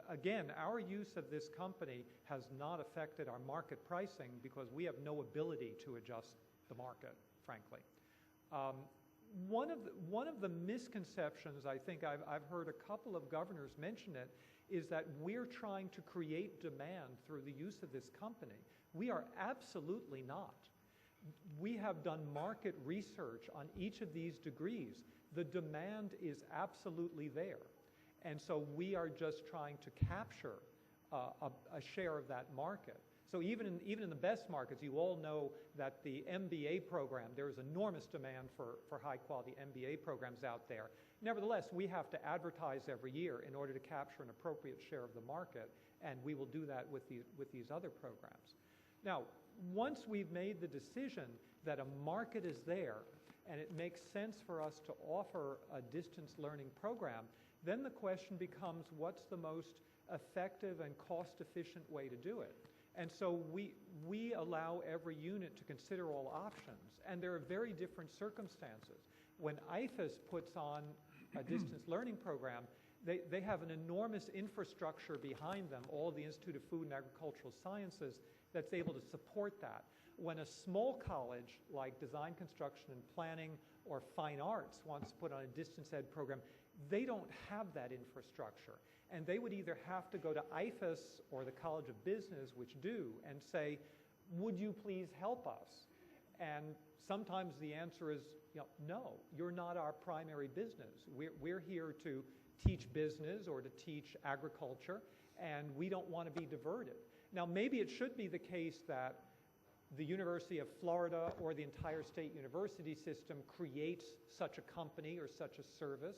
again, our use of this company has not affected our market pricing because we have no ability to adjust the market, frankly. One of the misconceptions, I think I've heard a couple of governors mention it, is that we're trying to create demand through the use of this company. We are absolutely not. We have done market research on each of these degrees. The demand is absolutely there. And so we are just trying to capture a share of that market. So even in the best markets, you all know that the MBA program, there is enormous demand for high-quality MBA programs out there. Nevertheless, we have to advertise every year in order to capture an appropriate share of the market, and we will do that with these other programs. Now, once we've made the decision that a market is there and it makes sense for us to offer a distance learning program, then the question becomes, what's the most effective and cost-efficient way to do it? And so we allow every unit to consider all options, and there are very different circumstances. When IFAS puts on a distance learning program, they have an enormous infrastructure behind them, all the Institute of Food and Agricultural Sciences, that's able to support that. When a small college like Design, Construction, and Planning or Fine Arts wants to put on a distance ed program, they don't have that infrastructure. And they would either have to go to IFAS or the College of Business, which do, and say, would you please help us? And sometimes the answer is, no, you're not our primary business. We're here to teach business or to teach agriculture, and we don't want to be diverted. Now, maybe it should be the case that the University of Florida or the entire state university system creates such a company or such a service.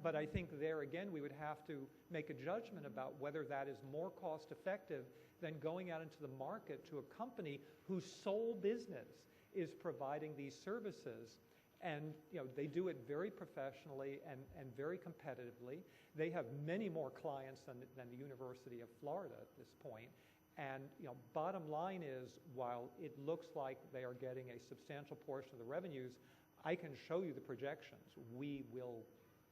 But I think there, again, we would have to make a judgment about whether that is more cost-effective than going out into the market to a company whose sole business is providing these services. And they do it very professionally and very competitively. They have many more clients than the University of Florida at this point. And bottom line is, while it looks like they are getting a substantial portion of the revenues, I can show you the projections. We will,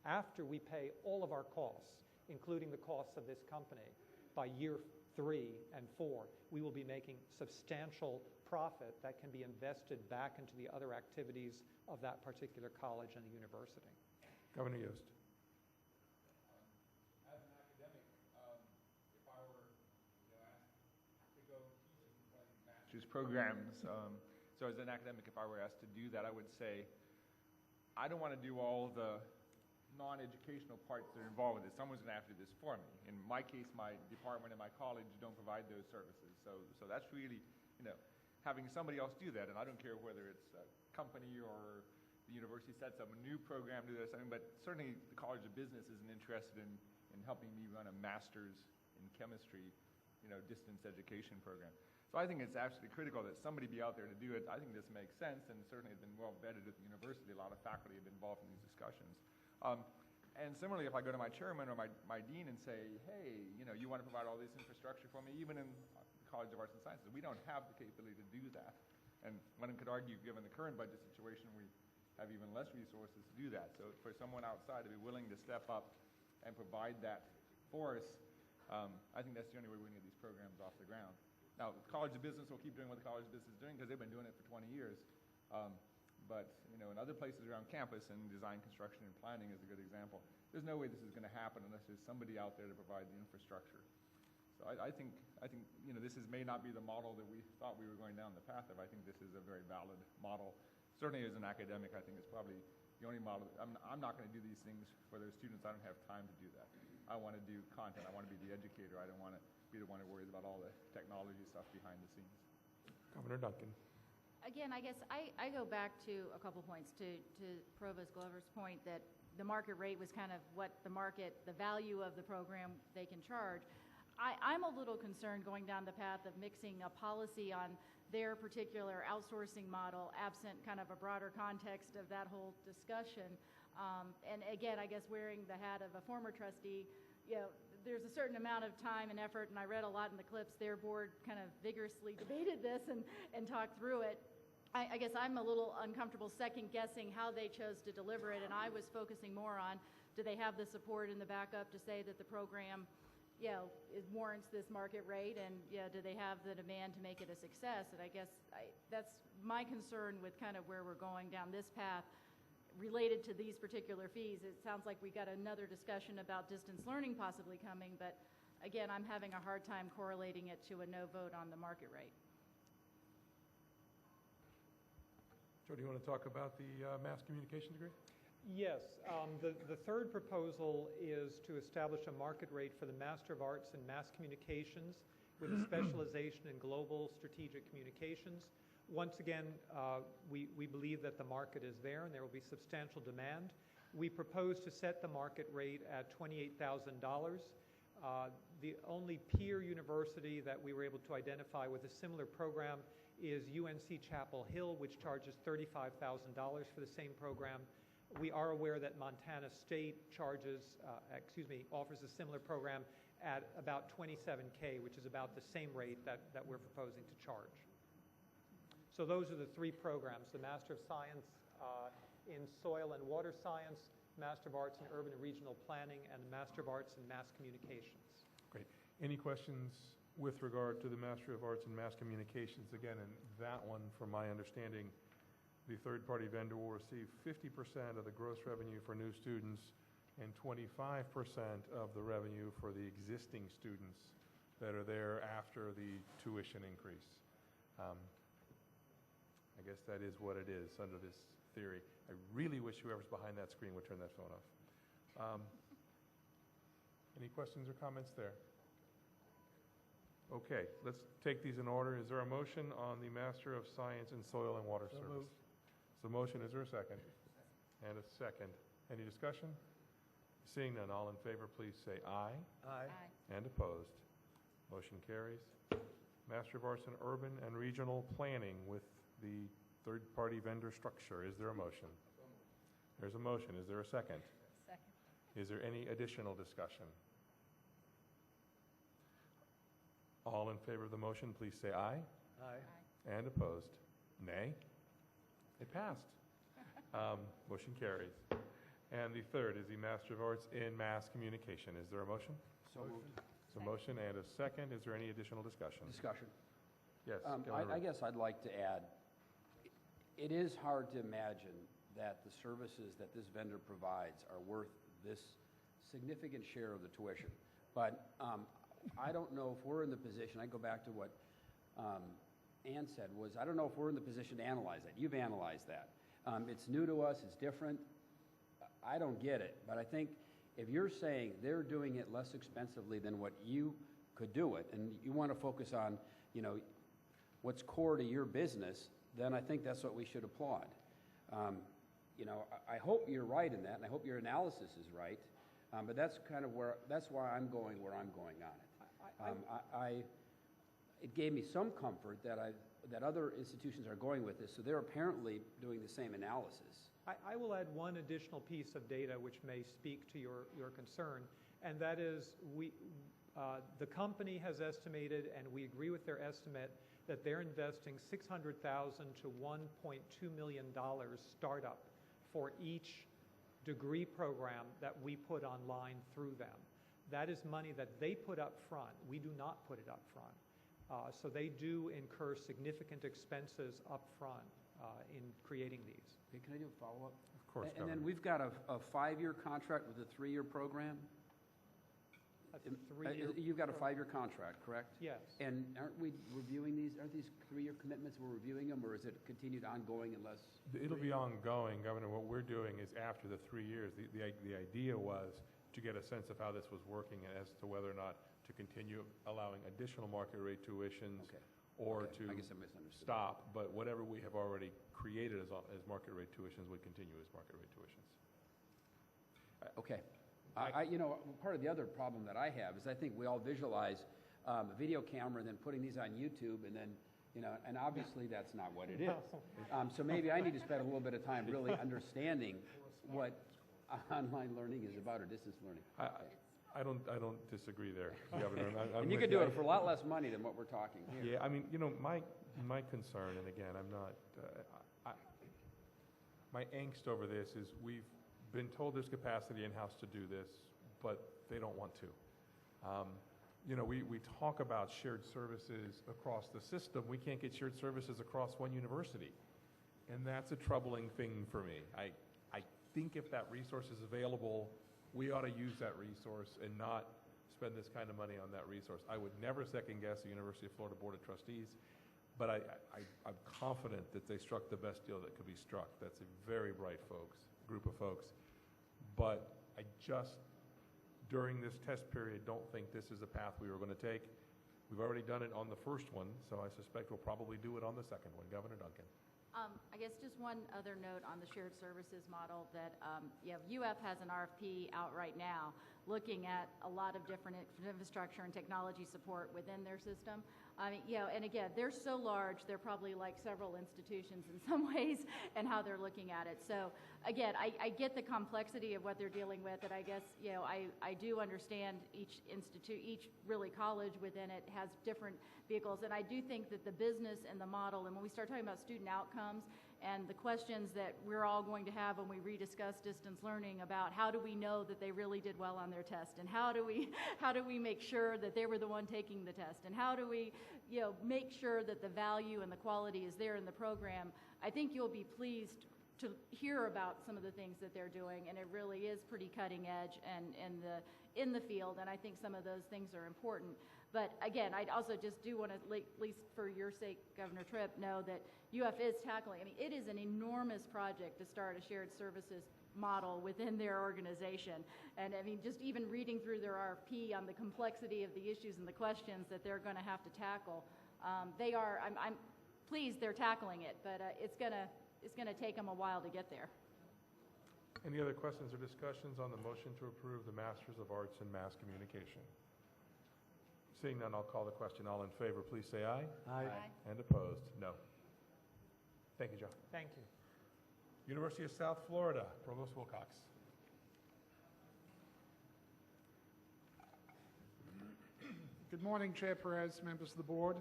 after we pay all of our costs, including the costs of this company, by year 3 and 4, we will be making substantial profit that can be invested back into the other activities of that particular college and the university. Governor Yost. As an academic, if I were asked to go teach in one of these master's programs, so as an academic, if I were asked to do that, I would say, I don't want to do all the non-educational parts that are involved with this. Someone's going to have to do this for me. In my case, my department and my college don't provide those services. So that's really, having somebody else do that, and I don't care whether it's a company or the university sets up a new program to do something, but certainly the College of Business isn't interested in helping me run a master's in chemistry, distance education program. So So I think it's absolutely critical that somebody be out there to do it. I think this makes sense, and certainly has been well vetted at the university. A lot of faculty have been involved in these discussions. And similarly, if I go to my chairman or my dean and say, hey, you want to provide all this infrastructure for me, even in the College of Arts and Sciences, we don't have the capability to do that. And one could argue, given the current budget situation, we have even less resources to do that. So for someone outside to be willing to step up and provide that for us, I think that's the only way we're going to get these programs off the ground. Now, the College of Business will keep doing what the College of Business is doing because they've been doing it for 20 years. But in other places around campus, and design, construction, and planning is a good example, there's no way this is going to happen unless there's somebody out there to provide the infrastructure. So I think this may not be the model that we thought we were going down the path of. I think this is a very valid model. Certainly as an academic, I think it's probably the only model. I'm not going to do these things for those students. I don't have time to do that. I want to do content. I want to be the educator. I don't want to be the one who worries about all the technology stuff behind the scenes. Governor Duncan. Again, I guess I go back to a couple points, to Provost Glover's point that the market rate was kind of what the value of the program they can charge. I'm a little concerned going down the path of mixing a policy on their particular outsourcing model absent kind of a broader context of that whole discussion. And again, I guess wearing the hat of a former trustee, there's a certain amount of time and effort, and I read a lot in the clips. Their board kind of vigorously debated this and talked through it. I guess I'm a little uncomfortable second-guessing how they chose to deliver it, and I was focusing more on, do they have the support in the backup to say that the program, it warrants this market rate, and do they have the demand to make it a success? And I guess that's my concern with kind of where we're going down this path related to these particular fees. It sounds like we got another discussion about distance learning possibly coming, but again, I'm having a hard time correlating it to a no vote on the market rate. Joe, do you want to talk about the mass communication degree? Yes. The third proposal is to establish a market rate for the Master of Arts in Mass Communications with a specialization in global strategic communications. Once again, we believe that the market is there and there will be substantial demand. We propose to set the market rate at $28,000. The only peer university that we were able to identify with a similar program is UNC Chapel Hill, which charges $35,000 for the same program. We are aware that Montana State offers a similar program at about $27K, which is about the same rate that we're proposing to charge. So those are the three programs: the Master of Science in Soil and Water Science, Master of Arts in Urban and Regional Planning, and the Master of Arts in Mass Communications. Great. Any questions with regard to the Master of Arts in Mass Communications? Again, and that one, from my understanding, the third-party vendor will receive 50% of the gross revenue for new students and 25% of the revenue for the existing students that are there after the tuition increase. I guess that is what it is under this theory. I really wish whoever's behind that screen would turn that phone off. Any questions or comments there? Okay, let's take these in order. Is there a motion on the Master of Science in Soil and Water Service? So motion, is there a second? And a second. Any discussion? Seeing none, all in favor, please say aye. Aye. And opposed. Motion carries. Master of Arts in Urban and Regional Planning with the third-party vendor structure. Is there a motion? There's a motion. Is there a second? Second. Is there any additional discussion? All in favor of the motion, please say aye. Aye. And opposed? Nay? It passed. Motion carries. And the third is the Master of Arts in Mass Communication. Is there a motion? So moved. So motion and a second. Is there any additional discussion? Discussion. Yes. I guess I'd like to add, it is hard to imagine that the services that this vendor provides are worth this significant share of the tuition. But I don't know if we're in the position, I go back to what Ann said, I don't know if we're in the position to analyze that. You've analyzed that. It's new to us, it's different. I don't get it, but I think if you're saying they're doing it less expensively than what you could do it, and you want to focus on, what's core to your business, then I think that's what we should applaud. I hope you're right in that, and I hope your analysis is right, but that's kind of that's why I'm going where I'm going on it. it gave me some comfort that other institutions are going with this, so they're apparently doing the same analysis. I will add one additional piece of data which may speak to your concern, and that is the company has estimated, and we agree with their estimate, that they're investing $600,000 to $1.2 million startup for each degree program that we put online through them. That is money that they put up front. We do not put it up front. So they do incur significant expenses up front in creating these. Okay, can I do a follow-up? Of course, And then we've got a 5-year contract with a 3-year program? You've got a 5-year contract, correct? Yes. And aren't we reviewing these? Aren't these 3-year commitments? We're reviewing them, or is it continued ongoing unless? It'll be ongoing, Governor. What we're doing is after the 3 years, the idea was to get a sense of how this was working and as to whether or not to continue allowing additional market rate tuitions or to I guess I misunderstood. stop. But whatever we have already created as market rate tuitions would continue as market rate tuitions. Okay. Part of the other problem that I have is I think we all visualize a video camera and then putting these on YouTube and then, and obviously that's not what it is. So maybe I need to spend a little bit of time really understanding what online learning is about or distance learning. I don't disagree there, Governor. And you could do it for a lot less money than what we're talking here. Yeah, I mean, my concern, and again, I'm not, my angst over this is we've been told there's capacity in-house to do this, but they don't want to. We talk about shared services across the system. We can't get shared services across one university. And that's a troubling thing for me. I think if that resource is available, we ought to use that resource and not spend this kind of money on that resource. I would never second guess the University of Florida Board of Trustees, but I'm confident that they struck the best deal that could be struck. That's a very bright group of folks. But I just, during this test period, don't think this is a path we were going to take. We've already done it on the first one, so I suspect we'll probably do it on the second one. Governor Duncan. I guess just one other note on the shared services model that UF has an RFP out right now looking at a lot of different infrastructure and technology support within their system. And again, they're so large, they're probably like several institutions in some ways and how they're looking at it. So again, I get the complexity of what they're dealing with, and I guess, I do understand each really college within it has different vehicles, and I do think that the business and the model, and when we start talking about student outcomes and the questions that we're all going to have when we rediscuss distance learning about how do we know that they really did well on their test, and how do we make sure that they were the one taking the test, and how do we make sure that the value and the quality is there in the program. I think you'll be pleased to hear about some of the things that they're doing, and it really is pretty cutting edge and in the field, and I think some of those things are important. But again, I also just do want to, at least for your sake, Governor Tripp, know that UF is tackling, it is an enormous project to start a shared services model within their organization. And just even reading through their RFP on the complexity of the issues and the questions that they're going to have to tackle, I'm pleased they're tackling it, but it's going to take them a while to get there. Any other questions or discussions on the motion to approve the Masters of Arts in Mass Communication? Seeing none, I'll call the question. All in favor, please say aye. Aye. And opposed, no. Thank you, Joe. Thank you. University of South Florida, Provost Wilcox. Good morning, Chair Perez, members of the board.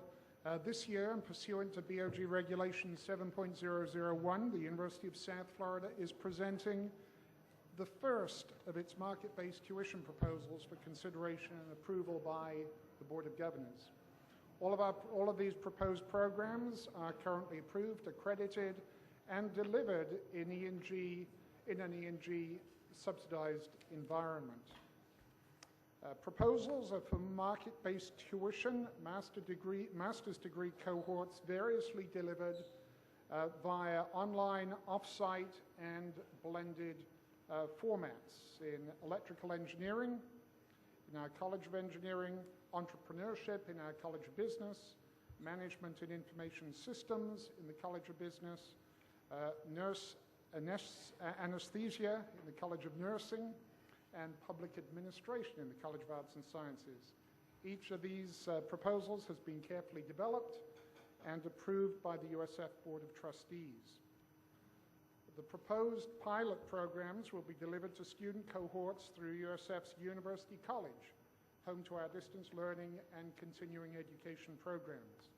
This year, and pursuant to BOG Regulation 7.001, the University of South Florida is presenting the first of its market-based tuition proposals for consideration and approval by the Board of Governors. All of these proposed programs are currently approved, accredited, and delivered in an ENG subsidized environment. Proposals are for market-based tuition, master's degree cohorts variously delivered via online, off-site, and blended formats in electrical engineering, in our College of Engineering, entrepreneurship in our College of Business, management and information systems in the College of Business, nurse anesthesia in the College of Nursing, and public administration in the College of Arts and Sciences. Each of these proposals has been carefully developed and approved by the USF Board of Trustees. The proposed pilot programs will be delivered to student cohorts through USF's University College, home to our distance learning and continuing education programs.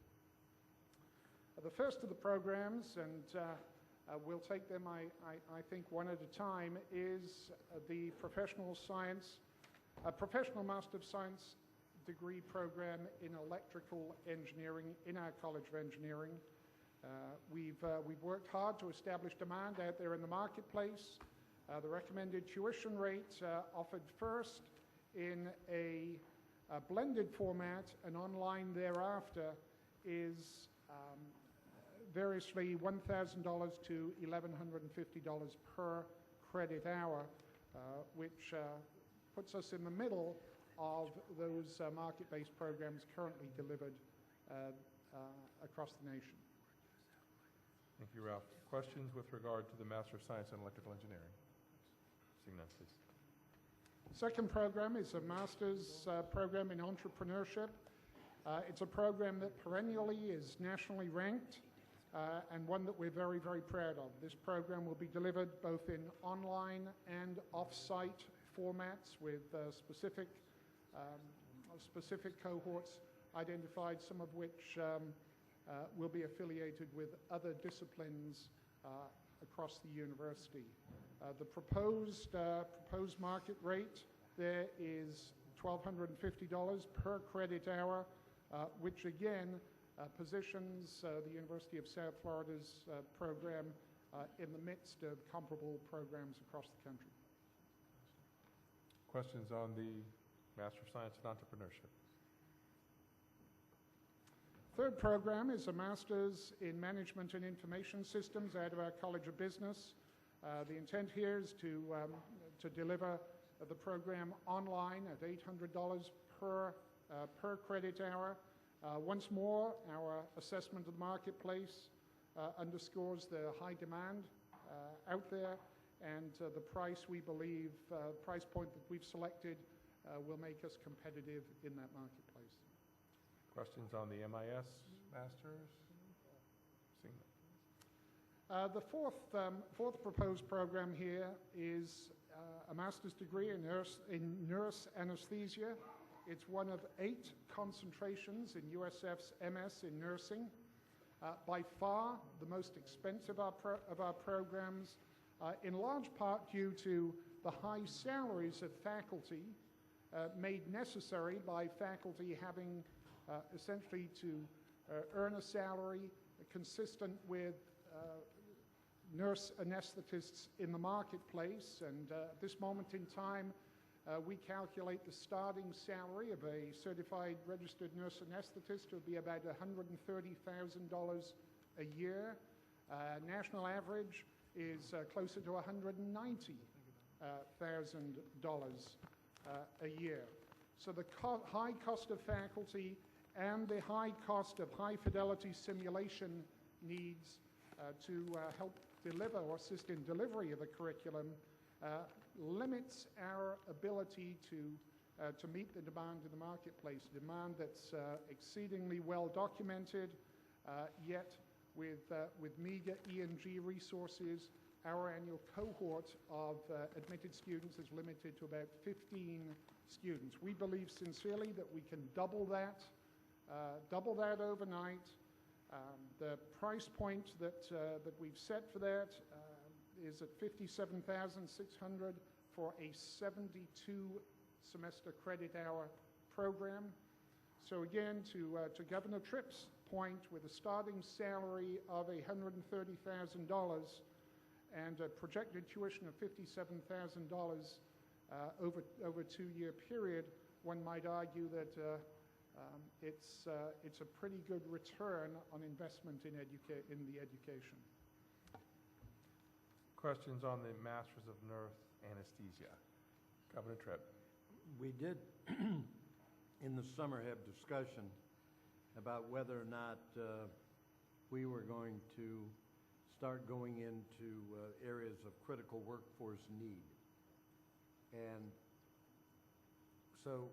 The first of the programs, and we'll take them, I think, one at a time, is the Professional Master of Science degree program in electrical engineering in our College of Engineering. We've worked hard to establish demand out there in the marketplace. The recommended tuition rate offered first in a blended format and online thereafter is variously $1,000 to $1,150 per credit hour, which puts us in the middle of those market-based programs currently delivered across the nation. Thank you, Ralph. Questions with regard to the Master of Science in Electrical Engineering? Seeing none, please. Second program is a master's program in entrepreneurship. It's a program that perennially is nationally ranked and one that we're very, very proud of. This program will be delivered both in online and off-site formats with specific cohorts identified, some of which will be affiliated with other disciplines across the university. The proposed market rate there is $1,250 per credit hour, which again positions the University of South Florida's program in the midst of comparable programs across the country. Questions on the Master of Science in Entrepreneurship? Third program is a Master's in Management and Information Systems out of our College of Business. The intent here is to deliver the program online at $800 per credit hour. Once more, our assessment of the marketplace underscores the high demand out there, and the price, we believe, price point that we've selected will make us competitive in that marketplace. Questions on the MIS Masters? Seeing none. The fourth proposed program here is a master's degree in nurse anesthesia. It's one of 8 concentrations in USF's MS in nursing. By far the most expensive of our programs, in large part due to the high salaries of faculty made necessary by faculty having essentially to earn a salary consistent with nurse anesthetists in the marketplace. And at this moment in time, we calculate the starting salary of a certified registered nurse anesthetist to be about $130,000 a year. National average is closer to $190,000 a year. So the high cost of faculty and the high cost of high-fidelity simulation needs to help deliver or assist in delivery of a curriculum limits our ability to meet the demand in the marketplace, demand that's exceedingly well documented, yet with meager E&G resources, our annual cohort of admitted students is limited to about 15 students. We believe sincerely that we can double that overnight. The price point that we've set for that is at $57,600 for a 72-semester credit hour program. So again, to Governor Tripp's point, with a starting salary of $130,000 and a projected tuition of $57,000 over a 2-year period, one might argue that it's a pretty good return on investment in the education. Questions on the Masters of Nurse Anesthesia? Governor Tripp. We did, in the summer, have discussion about whether or not we were going to start going into areas of critical workforce need. And so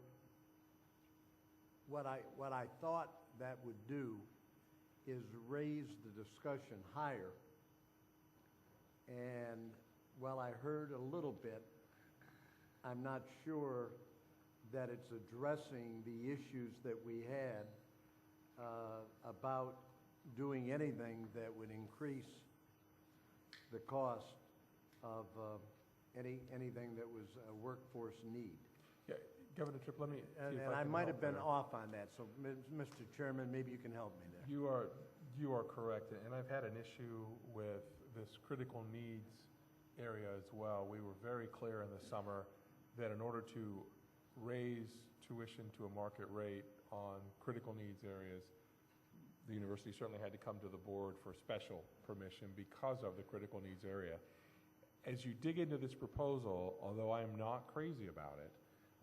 what I thought that would do is raise the discussion higher. And while I heard a little bit, I'm not sure that it's addressing the issues that we had about doing anything that would increase the cost of anything that was a workforce need. Yeah, Governor Tripp, let me see if And I can might help have been there. off on that, so Mr. Chairman, maybe you can help me there. You are correct, and I've had an issue with this critical needs area as well. We were very clear in the summer that in order to raise tuition to a market rate on critical needs areas, the university certainly had to come to the board for special permission because of the critical needs area. As you dig into this proposal, although I am not crazy about it,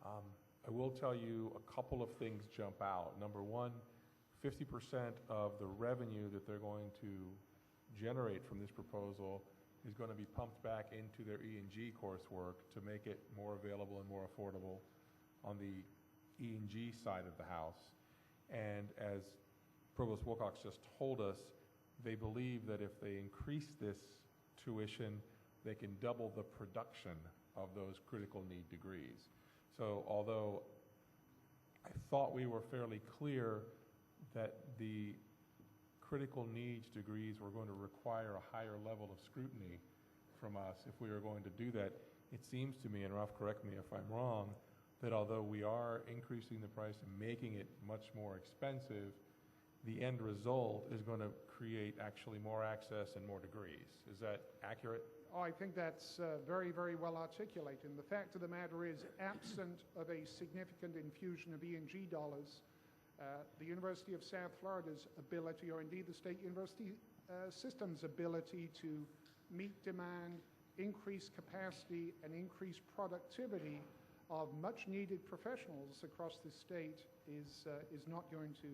I will tell you a couple of things jump out. Number one, 50% of the revenue that they're going to generate from this proposal is going to be pumped back into their E&G coursework to make it more available and more affordable on the E&G side of the house. And as Provost Wilcox just told us, they believe that if they increase this tuition, they can double the production of those critical need degrees. So although I thought we were fairly clear that the critical needs degrees were going to require a higher level of scrutiny from us if we were going to do that, it seems to me, and Ralph, correct me if I'm wrong, that although we are increasing the price and making it much more expensive, the end result is going to create actually more access and more degrees. Is that accurate? Oh, I think that's very, very well articulated. And the fact of the matter is, absent of a significant infusion of E&G dollars, the University of South Florida's ability, or indeed the state university system's ability to meet demand, increase capacity, and increase productivity of much-needed professionals across the state is not going to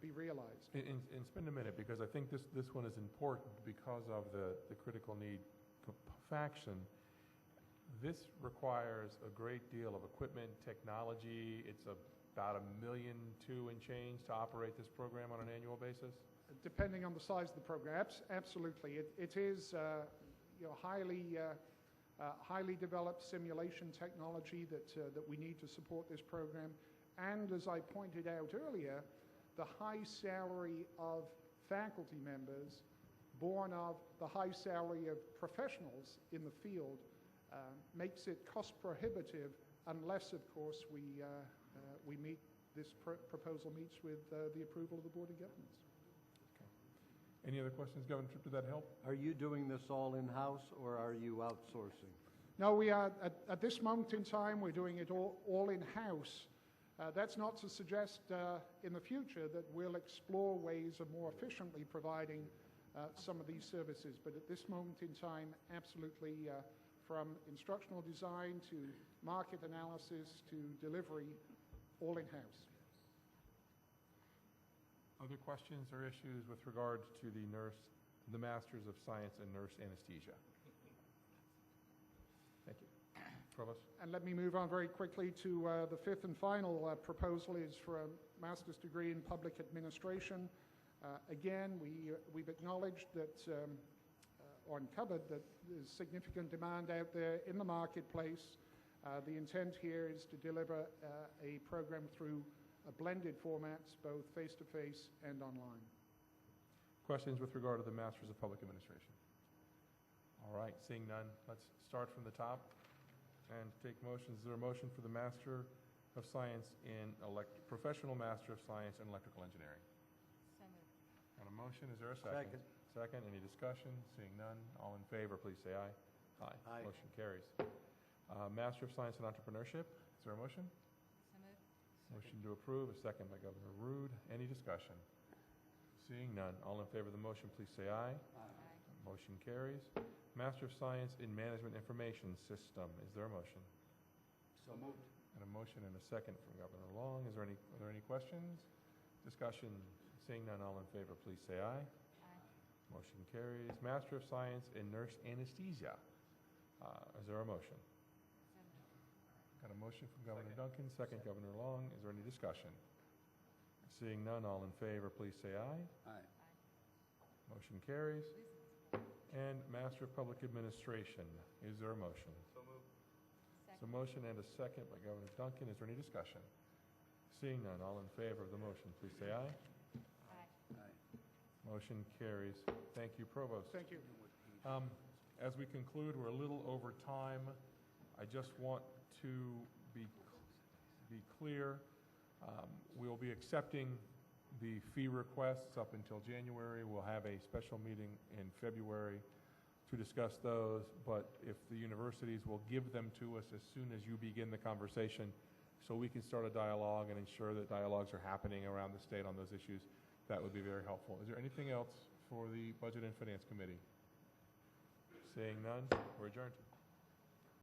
be realized. And spend a minute, because I think this one is important because of the critical need faction. This requires a great deal of equipment, technology. It's about $1.2 million and change to operate this program on an annual basis? Depending on the size of the program, absolutely. It is highly developed simulation technology that we need to support this program. And as I pointed out earlier, the high salary of faculty members born of the high salary of professionals in the field makes it cost prohibitive unless, of course, we meet this proposal meets with the approval of the Board of Governors. Okay. Any other questions, Governor Tripp? Did that help? Are you doing this all in-house, or are you outsourcing? No, we are, at this moment in time, we're doing it all in-house. That's not to suggest in the future that we'll explore ways of more efficiently providing some of these services. But at this moment in time, absolutely, from instructional design to market analysis to delivery, all in-house. Other questions or issues with regards to the Masters of Science in Nurse Anesthesia? Thank you. Provost? And let me move on very quickly to the fifth and final proposal is for a master's degree in public administration. Again, we've acknowledged that, or uncovered that there's significant demand out there in the marketplace. The intent here is to deliver a program through blended formats, both face-to-face and online. Questions with regard to the Masters of Public Administration? All right, seeing none, let's start from the top and take motions. Is there a motion for the Master of Science in Professional Master of Science in Electrical Engineering? So moved. Got a motion, is there a second? Second, any discussion? Seeing none, all in favor, please say aye. Aye. Aye. Motion carries. Master of Science in Entrepreneurship, is there a motion? So moved. Motion to approve, a second by Governor Rude. Any discussion? Seeing none, all in favor of the motion, please say aye. Aye. Motion carries. Master of Science in Management Information System, is there a motion? So moved. And a motion and a second from Governor Long. Are there any questions? Discussion? Seeing none, all in favor, please say aye. Aye. Motion carries. Master of Science in Nurse Anesthesia, is there a motion? So moved. Got a motion from Governor Duncan, second Governor Long. Is there any discussion? Seeing none, all in favor, please say aye. Aye. Motion carries. And Master of Public Administration, is there a motion? So moved. So motion and a second by Governor Duncan. Is there any discussion? Seeing none, all in favor of the motion, please say aye. Aye. Motion carries. Thank you, Provost. Thank you. As we conclude, we're a little over time. I just want to be clear. We will be accepting the fee requests up until January. We'll have a special meeting in February to discuss those, but if the universities will give them to us as soon as you begin the conversation so we can start a dialogue and ensure that dialogues are happening around the state on those issues, that would be very helpful. Is there anything else for the Budget and Finance Committee? Seeing none, we're adjourned.